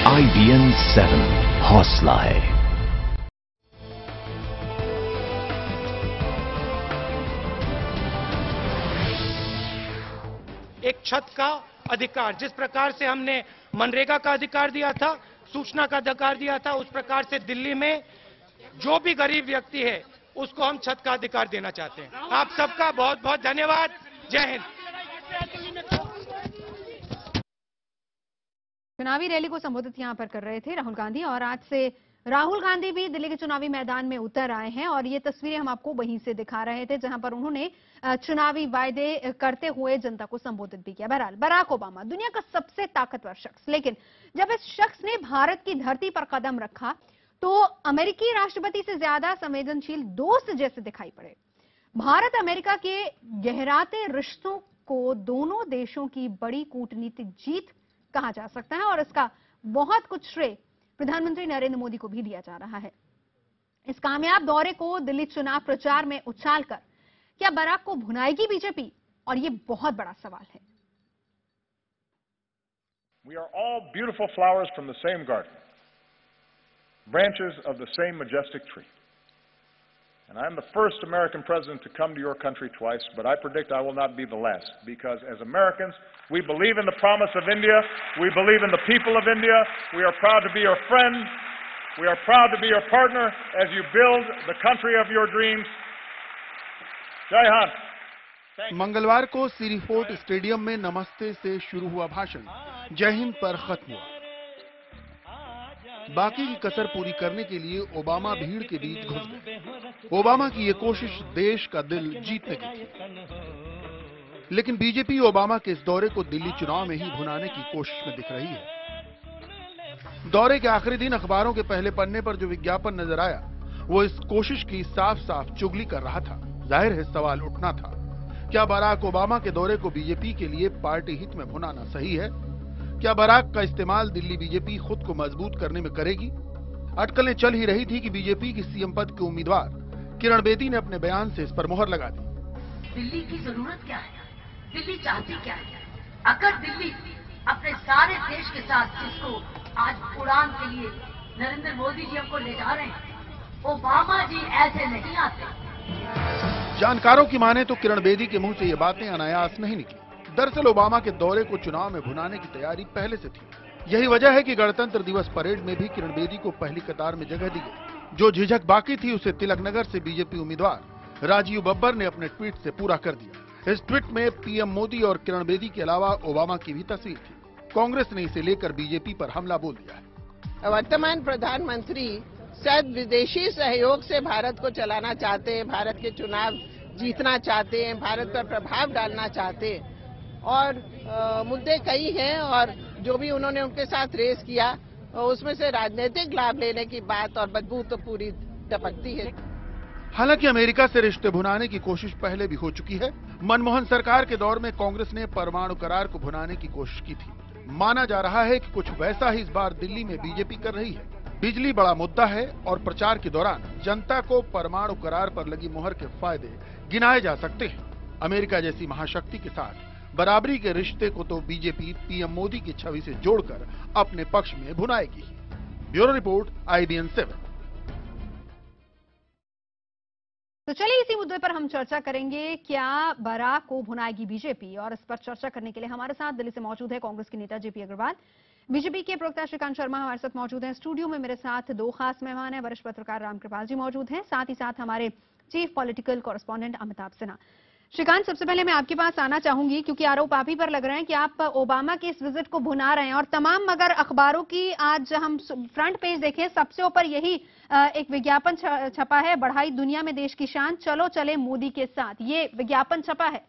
IBN 7 हौसला है। एक छत का अधिकार, जिस प्रकार से हमने मनरेगा का अधिकार दिया था, सूचना का अधिकार दिया था, उस प्रकार से दिल्ली में जो भी गरीब व्यक्ति है उसको हम छत का अधिकार देना चाहते हैं। आप सबका बहुत बहुत धन्यवाद। जय हिंद। चुनावी रैली को संबोधित यहां पर कर रहे थे राहुल गांधी, और आज से राहुल गांधी भी दिल्ली के चुनावी मैदान में उतर आए हैं और ये तस्वीरें हम आपको वहीं से दिखा रहे थे जहां पर उन्होंने चुनावी वायदे करते हुए जनता को संबोधित भी किया। बहरहाल बराक ओबामा दुनिया का सबसे ताकतवर शख्स, लेकिन जब इस शख्स ने भारत की धरती पर कदम रखा तो अमेरिकी राष्ट्रपति से ज्यादा संवेदनशील दोस्त जैसे दिखाई पड़े। भारत अमेरिका के गहराते रिश्तों को दोनों देशों की बड़ी कूटनीतिक जीत कहा जा सकता है और इसका बहुत कुछ श्रेय प्रधानमंत्री नरेंद्र मोदी को भी दिया जा रहा है। इस कामयाब दौरे को दिल्ली चुनाव प्रचार में उछालकर क्या बराक को भुनाएगी बीजेपी, और ये बहुत बड़ा सवाल है। We are all beautiful flowers from the same garden, branches of the same majestic tree. And I'm the first American president to come to your country twice, but I predict I will not be the last, because as Americans, we believe in the promise of India, we believe in the people of India, we are proud to be your friend, we are proud to be your partner as you build the country of your dreams. Jai Hind. मंगलवार को सिरी fort stadium में नमस्ते से शुरू हुआ भाषण जय हिंद पर खत्म हुआ। बाकी की कसर पूरी करने के लिए ओबामा भीड़ के बीच घुस गए। ओबामा की ये कोशिश देश का दिल जीतने की थी, लेकिन बीजेपी ओबामा के इस दौरे को दिल्ली चुनाव में ही भुनाने की कोशिश में दिख रही है। दौरे के आखिरी दिन अखबारों के पहले पन्ने पर जो विज्ञापन नजर आया वो इस कोशिश की साफ साफ चुगली कर रहा था। जाहिर है सवाल उठना था, क्या बराक ओबामा के दौरे को बीजेपी के लिए पार्टी हित में भुनाना सही है? क्या बराक का इस्तेमाल दिल्ली बीजेपी खुद को मजबूत करने में करेगी? अटकलें चल ही रही थी कि बीजेपी की सीएम पद के उम्मीदवार किरण बेदी ने अपने बयान से इस पर मोहर लगा दी। दिल्ली की जरूरत क्या है, दिल्ली चाहती क्या है? अगर दिल्ली अपने सारे देश के साथ जिसको आज उड़ान के लिए नरेंद्र मोदी जी हमको ले जा रहे हैं, ओबामा जी ऐसे नहीं आते। जानकारों की माने तो किरण बेदी के मुंह से ये बातें अनायास नहीं निकली। दरअसल ओबामा के दौरे को चुनाव में भुनाने की तैयारी पहले से थी। यही वजह है कि गणतंत्र दिवस परेड में भी किरण बेदी को पहली कतार में जगह दी गई। जो झिझक बाकी थी उसे तिलकनगर से बीजेपी उम्मीदवार राजीव बब्बर ने अपने ट्वीट से पूरा कर दिया। इस ट्वीट में पीएम मोदी और किरण बेदी के अलावा ओबामा की भी तस्वीर थी। कांग्रेस ने इसे लेकर बीजेपी पर हमला बोल दिया है। वर्तमान प्रधानमंत्री शायद विदेशी सहयोग से भारत को चलाना चाहते हैं, भारत के चुनाव जीतना चाहते हैं, भारत पर प्रभाव डालना चाहते हैं, और मुद्दे कई हैं और जो भी उन्होंने उनके साथ रेस किया उसमें से राजनीतिक लाभ लेने की बात और बदबू तो पूरी टपकती है। हालांकि अमेरिका से रिश्ते भुनाने की कोशिश पहले भी हो चुकी है। मनमोहन सरकार के दौर में कांग्रेस ने परमाणु करार को भुनाने की कोशिश की थी। माना जा रहा है कि कुछ वैसा ही इस बार दिल्ली में बीजेपी कर रही है। बिजली बड़ा मुद्दा है और प्रचार के दौरान जनता को परमाणु करार पर लगी मुहर के फायदे गिनाए जा सकते हैं। अमेरिका जैसी महाशक्ति के साथ बराबरी के रिश्ते को तो बीजेपी पीएम मोदी की छवि से जोड़कर अपने पक्ष में भुनाएगी। Bureau report IBN 7। तो चलिए इसी मुद्दे पर हम चर्चा करेंगे, क्या बराक को भुनाएगी बीजेपी, और इस पर चर्चा करने के लिए हमारे साथ दिल्ली से मौजूद है कांग्रेस के नेता जेपी अग्रवाल, बीजेपी के प्रवक्ता श्रीकांत शर्मा हमारे साथ मौजूद हैं। स्टूडियो में मेरे साथ दो खास मेहमान हैं, वरिष्ठ पत्रकार रामकृपाल जी मौजूद हैं, साथ ही साथ हमारे chief political correspondent Amitabh Sinha. Shrikant, सबसे पहले मैं आपके पास आना चाहूंगी क्योंकि आरोप आप ही पर लग रहे हैं कि आप ओबामा के इस विजिट को भुना रहे हैं, और तमाम अगर अखबारों की आज हम फ्रंट पेज देखें, सबसे ऊपर यही एक विज्ञापन छपा है, बढ़ाई दुनिया में देश की शान, चलो चले मोदी के साथ, ये विज्ञापन छपा है।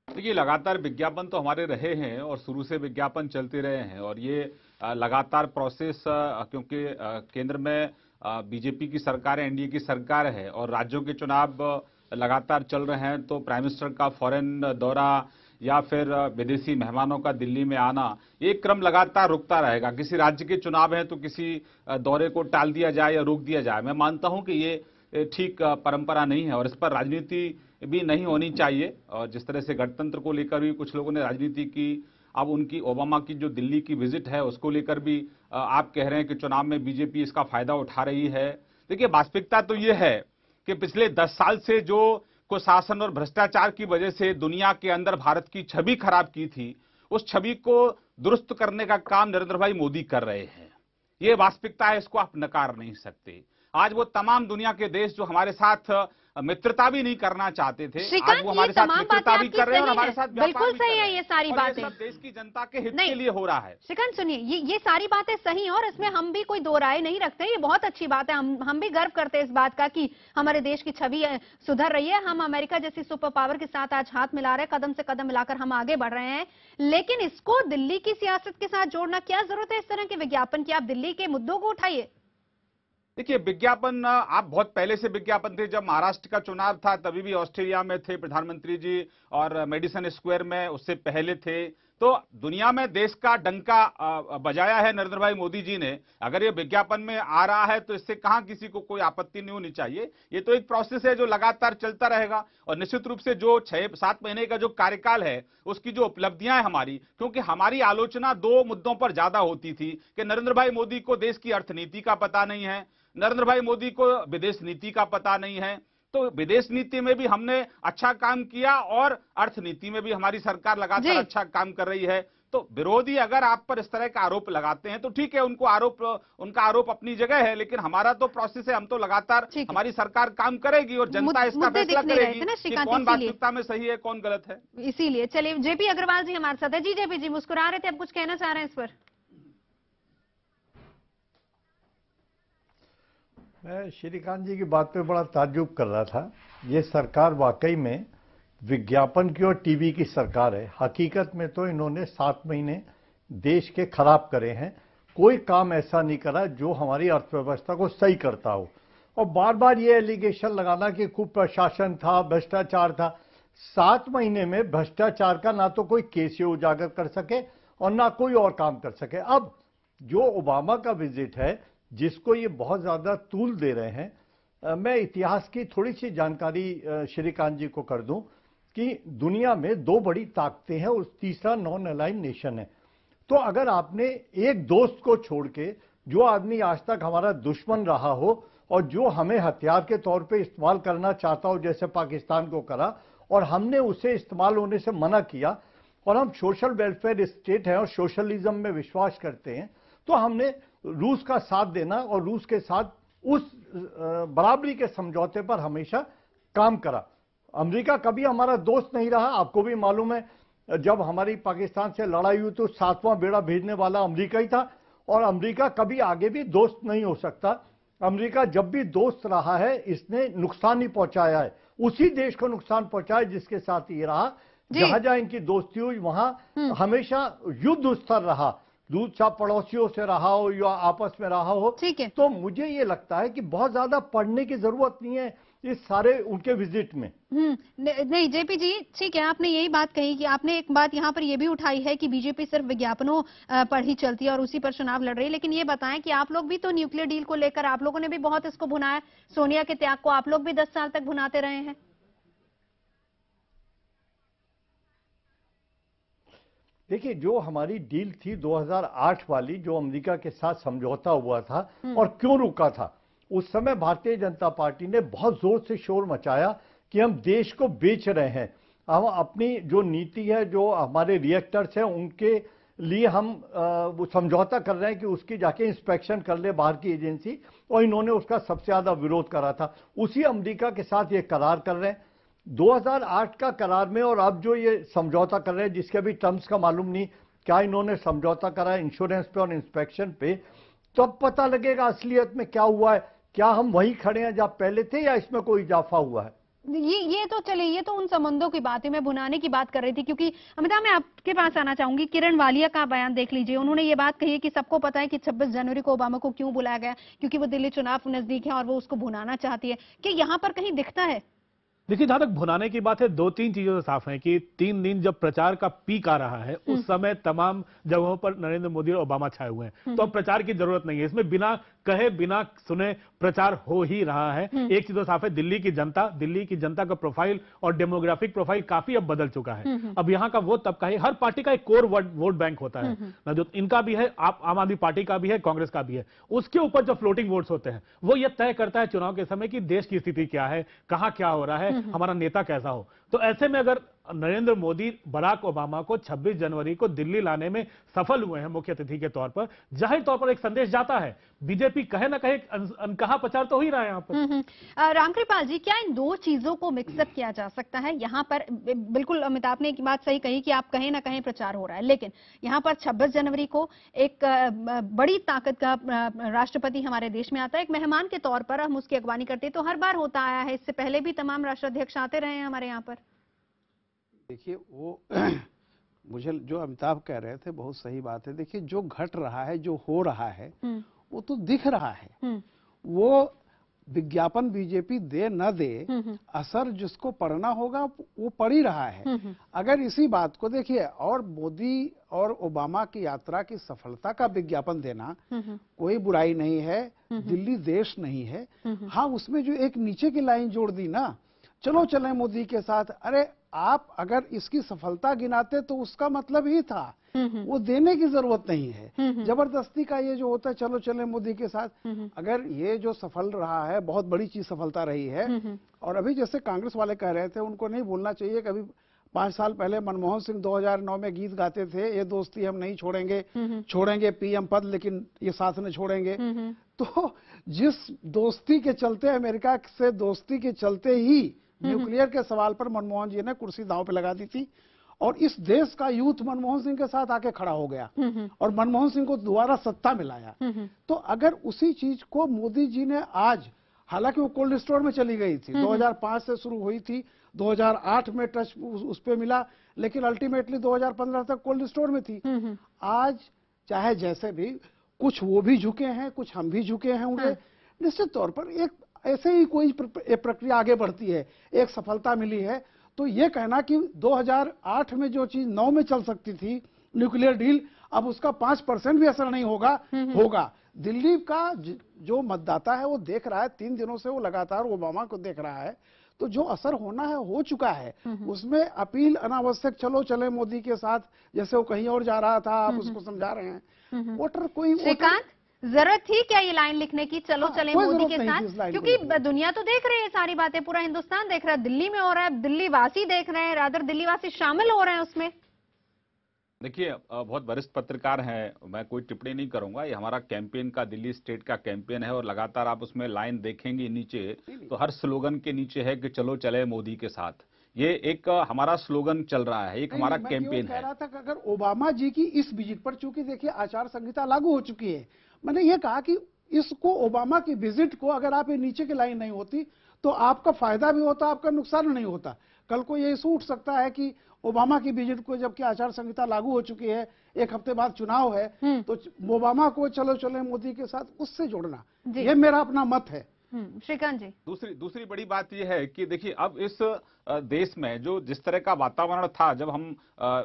देखिए, लगातार विज्ञापन तो हमारे रहे हैं और शुरू से विज्ञापन चलते रहे हैं, और ये लगातार प्रोसेस, क्योंकि केंद्र में बीजेपी की सरकार है, एनडीए की सरकार है और राज्यों के चुनाव लगातार चल रहे हैं, तो प्राइम मिनिस्टर का फॉरेन दौरा या फिर विदेशी मेहमानों का दिल्ली में आना, एक क्रम लगातार रुकता रहेगा। किसी राज्य के चुनाव है तो किसी दौरे को टाल दिया जाए या रोक दिया जाए। मैं मानता हूं कि ये ठीक परंपरा नहीं है और इस पर राजनीति भी नहीं होनी चाहिए। और जिस तरह से गणतंत्र को लेकर भी कुछ लोगों ने राजनीति की, अब उनकी ओबामा की जो दिल्ली की विजिट है उसको लेकर भी आप कह रहे हैं कि चुनाव में बीजेपी इसका फायदा उठा रही है। देखिए, वास्तविकता तो ये है कि पिछले 10 साल से जो कुशासन और भ्रष्टाचार की वजह से दुनिया के अंदर भारत की छवि खराब की थी, उस छवि को दुरुस्त करने का काम नरेंद्र भाई मोदी कर रहे हैं। ये वास्तविकता है, इसको आप नकार नहीं सकते। आज वो तमाम दुनिया के देश जो हमारे साथ मित्रता भी नहीं करना चाहते थे, आज वो हमारे साथ मित्रता भी कर रहे हैं और हमारे साथ बिल्कुल सही है। ये सारी बातें सब देश की जनता के हित के लिए हो रहा है। श्रीकांत सुनिए, ये सारी बातें सही हैं और इसमें हम भी कोई दो राय नहीं रखते। ये बहुत अच्छी बात है, हम भी गर्व करते हैं इस बात का कि हमारे देश की छवि सुधर रही है। हम अमेरिका जैसी सुपर पावर के साथ आज हाथ मिला रहे हैं, कदम से कदम मिलाकर हम आगे बढ़ रहे हैं। लेकिन इसको दिल्ली की सियासत के साथ जोड़ना क्या जरूरत है? इस तरह के विज्ञापन की आप दिल्ली के मुद्दों को उठाइए। देखिए, विज्ञापन आप बहुत पहले से विज्ञापन थे। जब महाराष्ट्र का चुनाव था तभी भी ऑस्ट्रेलिया में थे प्रधानमंत्री जी और मेडिसन स्क्वायर में उससे पहले थे। तो दुनिया में देश का डंका बजाया है नरेंद्र भाई मोदी जी ने। अगर ये विज्ञापन में आ रहा है तो इससे कहां किसी को कोई आपत्ति नहीं होनी चाहिए। ये तो एक प्रोसेस है जो लगातार चलता रहेगा और निश्चित रूप से जो 6-7 महीने का जो कार्यकाल है उसकी जो उपलब्धियां हैं हमारी, क्योंकि हमारी आलोचना 2 मुद्दों पर ज्यादा होती थी कि नरेंद्र भाई मोदी को देश की अर्थनीति का पता नहीं है, नरेंद्र भाई मोदी को विदेश नीति का पता नहीं है। तो विदेश नीति में भी हमने अच्छा काम किया और अर्थनीति में भी हमारी सरकार लगातार अच्छा काम कर रही है। तो विरोधी अगर आप पर इस तरह का आरोप लगाते हैं तो ठीक है, उनका आरोप अपनी जगह है, लेकिन हमारा तो प्रोसेस है। हम तो लगातार हमारी सरकार काम करेगी और जनता इसका फैसला करेगी कि कौन वास्तविकता में सही है, कौन गलत है। इसीलिए चलिए, जेपी अग्रवाल जी हमारे साथ है। जी जेपी जी मुस्कुरा रहे थे, अब कुछ कहना चाह रहे हैं इस पर? मैं श्रीकांत जी की बात पे बड़ा ताज्जुब कर रहा था। ये सरकार वाकई में विज्ञापन की और टीवी की सरकार है। हकीकत में तो इन्होंने 7 महीने देश के खराब करे हैं। कोई काम ऐसा नहीं करा जो हमारी अर्थव्यवस्था को सही करता हो। और बार बार ये एलिगेशन लगाना कि कुप्रशासन था, भ्रष्टाचार था। 7 महीने में भ्रष्टाचार का ना तो कोई केस उजागर कर सके और ना कोई और काम कर सके। अब जो ओबामा का विजिट है जिसको ये बहुत ज्यादा तूल दे रहे हैं, मैं इतिहास की थोड़ी सी जानकारी श्रीकांत जी को कर दूं कि दुनिया में 2 बड़ी ताकतें हैं और तीसरा नॉन अलाइन नेशन है। तो अगर आपने एक दोस्त को छोड़ के जो आदमी आज तक हमारा दुश्मन रहा हो और जो हमें हथियार के तौर पे इस्तेमाल करना चाहता हो, जैसे पाकिस्तान को करा, और हमने उसे इस्तेमाल होने से मना किया, और हम सोशल वेलफेयर स्टेट हैं और सोशलिज्म में विश्वास करते हैं, तो हमने रूस का साथ देना और रूस के साथ उस बराबरी के समझौते पर हमेशा काम करा। अमेरिका कभी हमारा दोस्त नहीं रहा। आपको भी मालूम है, जब हमारी पाकिस्तान से लड़ाई हुई तो 7वां बेड़ा भेजने वाला अमेरिका ही था, और अमेरिका कभी आगे भी दोस्त नहीं हो सकता। अमेरिका जब भी दोस्त रहा है इसने नुकसान ही पहुंचाया है, उसी देश को नुकसान पहुंचाया जिसके साथ ये रहा। जहां जहां इनकी दोस्ती हुई वहां हमेशा युद्ध स्तर रहा, दूसरा पड़ोसियों से रहा हो या आपस में रहा हो। ठीक है। तो मुझे ये लगता है कि बहुत ज्यादा पढ़ने की जरूरत नहीं है इस सारे उनके विजिट में। नहीं जेपी जी, ठीक है, आपने यही बात कही कि आपने एक बात यहाँ पर यह भी उठाई है कि बीजेपी सिर्फ विज्ञापनों पर ही चलती है और उसी पर चुनाव लड़ रही है। लेकिन ये बताएं कि आप लोग भी तो न्यूक्लियर डील को लेकर आप लोगों ने भी बहुत इसको भुनाया। सोनिया के त्याग को आप लोग भी 10 साल तक भुनाते रहे हैं। देखिए, जो हमारी डील थी 2008 वाली, जो अमेरिका के साथ समझौता हुआ था और क्यों रुका था, उस समय भारतीय जनता पार्टी ने बहुत जोर से शोर मचाया कि हम देश को बेच रहे हैं, हम अपनी जो नीति है, जो हमारे रिएक्टर्स हैं उनके लिए हम वो समझौता कर रहे हैं कि उसकी जाके इंस्पेक्शन कर ले बाहर की एजेंसी, और इन्होंने उसका सबसे ज्यादा विरोध करा था। उसी अमेरिका के साथ ये करार कर रहे हैं 2008 का करार में, और अब जो ये समझौता कर रहे हैं जिसके भी टर्म्स का मालूम नहीं, क्या इन्होंने समझौता करा है इंश्योरेंस पे और इंस्पेक्शन पे, तब पता लगेगा असलियत में क्या हुआ है। क्या हम वही खड़े हैं जहां पहले थे या इसमें कोई इजाफा हुआ है? ये तो चले, ये तो उन संबंधों की बात है, मैं भुनाने की बात कर रही थी। क्योंकि अमिताभ, मैं आपके पास आना चाहूंगी। किरण वालिया का बयान देख लीजिए, उन्होंने ये बात कही है कि सबको पता है कि 26 जनवरी को ओबामा को क्यों बुलाया गया, क्योंकि वो दिल्ली चुनाव नजदीक है और वो उसको भुनाना चाहती है। कि यहाँ पर कहीं दिखता है? देखिए, जहां तक भुनाने की बात है, दो तीन चीजों से साफ है कि 3 दिन जब प्रचार का पीक आ रहा है उस समय तमाम जगहों पर नरेंद्र मोदी और ओबामा छाए हुए हैं, तो अब प्रचार की जरूरत नहीं है। इसमें बिना कहे बिना सुने प्रचार हो ही रहा है। एक चीज तो साफ है, दिल्ली की जनता का प्रोफाइल और डेमोग्राफिक प्रोफाइल काफी अब बदल चुका है। अब यहाँ का वो तबका है, हर पार्टी का एक कोर वोट बैंक होता है ना, जो इनका भी है, आम आदमी पार्टी का भी है, कांग्रेस का भी है। उसके ऊपर जो फ्लोटिंग वोट्स होते हैं वो ये तय करता है चुनाव के समय कि देश की स्थिति क्या है, कहां क्या हो रहा है, हमारा नेता कैसा हो। तो ऐसे में अगर नरेंद्र मोदी बराक ओबामा को 26 जनवरी को दिल्ली लाने में सफल हुए हैं मुख्य अतिथि के तौर पर, जाहिर तौर पर एक संदेश जाता है। बीजेपी कहे ना कहे अनकहा प्रचार तो हो ही रहा है यहाँ पर। रामकृपाल जी, क्या इन दो चीजों को मिक्सअप किया जा सकता है? यहाँ पर बिल्कुल अमिताभ ने एक बात सही कही कि आप कहीं ना कहीं प्रचार हो रहा है, लेकिन यहाँ पर 26 जनवरी को एक बड़ी ताकत का राष्ट्रपति हमारे देश में आता है, एक मेहमान के तौर पर हम उसकी अगवानी करते हैं, तो हर बार होता आया है, इससे पहले भी तमाम राष्ट्राध्यक्ष आते रहे हैं हमारे यहाँ पर। देखिए, वो मुझे जो अमिताभ कह रहे थे बहुत सही बात है। देखिए, जो घट रहा है, जो हो रहा है, वो तो दिख रहा है। वो विज्ञापन बीजेपी दे न दे, असर जिसको पड़ना होगा वो पड़ ही रहा है। अगर इसी बात को देखिए, और मोदी और ओबामा की यात्रा की सफलता का विज्ञापन देना कोई बुराई नहीं है, दिल्ली देश नहीं है। हाँ, उसमें जो एक नीचे की लाइन जोड़ दी ना, चलो चलें मोदी के साथ, अरे आप अगर इसकी सफलता गिनाते तो उसका मतलब ही था, वो देने की जरूरत नहीं है। जबरदस्ती का ये जो होता है चलो चले मोदी के साथ, अगर ये जो सफल रहा है, बहुत बड़ी चीज सफलता रही है। और अभी जैसे कांग्रेस वाले कह रहे थे, उनको नहीं भूलना चाहिए कभी 5 साल पहले मनमोहन सिंह 2009 में गीत गाते थे, ये दोस्ती हम नहीं छोड़ेंगे पीएम पद, लेकिन ये साथ में छोड़ेंगे। तो जिस दोस्ती के चलते, अमेरिका से दोस्ती के चलते ही न्यूक्लियर के सवाल पर मनमोहन जी ने कुर्सी दांव पे लगा दी थी, और इस देश का यूथ मनमोहन सिंह के साथ आके खड़ा हो गया और मनमोहन सिंह को दोबारा सत्ता मिलाया। तो अगर उसी चीज को मोदी जी ने आज, हालांकि वो कोल्ड स्टोर में चली गई थी, 2005 से शुरू हुई थी, 2008 में टच उस पे मिला, लेकिन अल्टीमेटली 2015 तक कोल्ड स्टोर में थी। आज चाहे जैसे भी, कुछ वो भी झुके हैं, कुछ हम भी झुके हैं उनके, निश्चित तौर पर एक ऐसे ही कोई प्रक्रिया आगे बढ़ती है, एक सफलता मिली है। तो ये कहना कि 2008 में जो चीज 9 में चल सकती थी, न्यूक्लियर डील, अब उसका 5% भी असर नहीं होगा। दिल्ली का जो मतदाता है वो देख रहा है, 3 दिनों से वो लगातार ओबामा को देख रहा है। तो जो असर होना है हो चुका है। उसमें अपील अनावश्यक, चलो चले मोदी के साथ, जैसे वो कहीं और जा रहा था, आप उसको समझा रहे हैं। वोटर कोई जरूरत थी क्या ये लाइन लिखने की, चलो चले मोदी के साथ? क्योंकि दुनिया तो देख रही है, सारी बातें पूरा हिंदुस्तान देख रहा है, दिल्ली में हो रहा है, दिल्ली वासी देख रहे हैं, रादर दिल्ली वासी शामिल हो रहे हैं उसमें। देखिए, बहुत वरिष्ठ पत्रकार हैं, मैं कोई टिप्पणी नहीं करूंगा। ये हमारा कैंपेन का, दिल्ली स्टेट का कैंपेन है, और लगातार आप उसमें लाइन देखेंगे नीचे, तो हर स्लोगन के नीचे है कि चलो चले मोदी के साथ। ये एक हमारा स्लोगन चल रहा है, एक हमारा कैंपेन है। कह रहा था कि अगर ओबामा जी की इस विजिट पर, चूंकि देखिए आचार संहिता लागू हो चुकी है, मैंने ये कहा कि इसको, ओबामा की विजिट को, अगर आप ये नीचे की लाइन नहीं होती तो आपका फायदा भी होता, आपका नुकसान नहीं होता। कल को ये इशू उठ सकता है कि ओबामा की विजिट को, जबकि आचार संहिता लागू हो चुकी है, 1 हफ्ते बाद चुनाव है, तो ओबामा को चलो चले मोदी के साथ उससे जोड़ना, ये मेरा अपना मत है। श्रीकांत जी, दूसरी बड़ी बात यह है कि देखिए, अब इस देश में जो जिस तरह का वातावरण था जब हम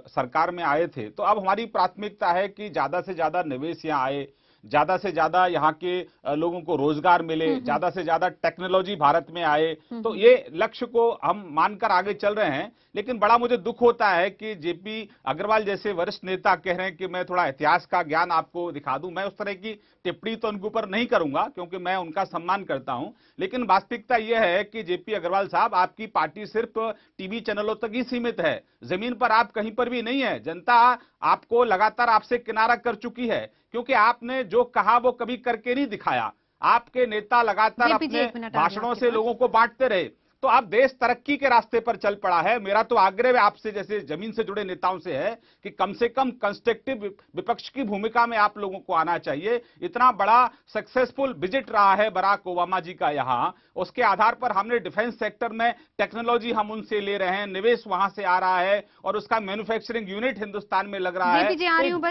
सरकार में आए थे, तो अब हमारी प्राथमिकता है कि ज्यादा से ज्यादा निवेश यहाँ आए, ज्यादा से ज्यादा यहाँ के लोगों को रोजगार मिले, ज्यादा से ज्यादा टेक्नोलॉजी भारत में आए। तो ये लक्ष्य को हम मानकर आगे चल रहे हैं। लेकिन बड़ा मुझे दुख होता है कि जेपी अग्रवाल जैसे वरिष्ठ नेता कह रहे हैं कि मैं थोड़ा इतिहास का ज्ञान आपको दिखा दूं। मैं उस तरह की टिप्पणी तो उनके ऊपर नहीं करूंगा, क्योंकि मैं उनका सम्मान करता हूं। लेकिन वास्तविकता यह है कि जेपी अग्रवाल साहब, आपकी पार्टी सिर्फ टीवी चैनलों तक ही सीमित है, जमीन पर आप कहीं पर भी नहीं है। जनता आपको लगातार आपसे किनारा कर चुकी है, क्योंकि आपने जो कहा वो कभी करके नहीं दिखाया। आपके नेता लगातार अपने भाषणों से लोगों को बांटते रहे। तो अब देश तरक्की के रास्ते पर चल पड़ा है। मेरा तो आग्रह आपसे, जैसे जमीन से जुड़े नेताओं से, है कि कम से कम कंस्ट्रक्टिव विपक्ष की भूमिका में आप लोगों को आना चाहिए। इतना बड़ा सक्सेसफुल विजिट रहा है बराक ओबामा जी का यहाँ, उसके आधार पर हमने डिफेंस सेक्टर में टेक्नोलॉजी हम उनसे ले रहे हैं, निवेश वहां से आ रहा है, और उसका मैन्युफैक्चरिंग यूनिट हिंदुस्तान में लग रहा है।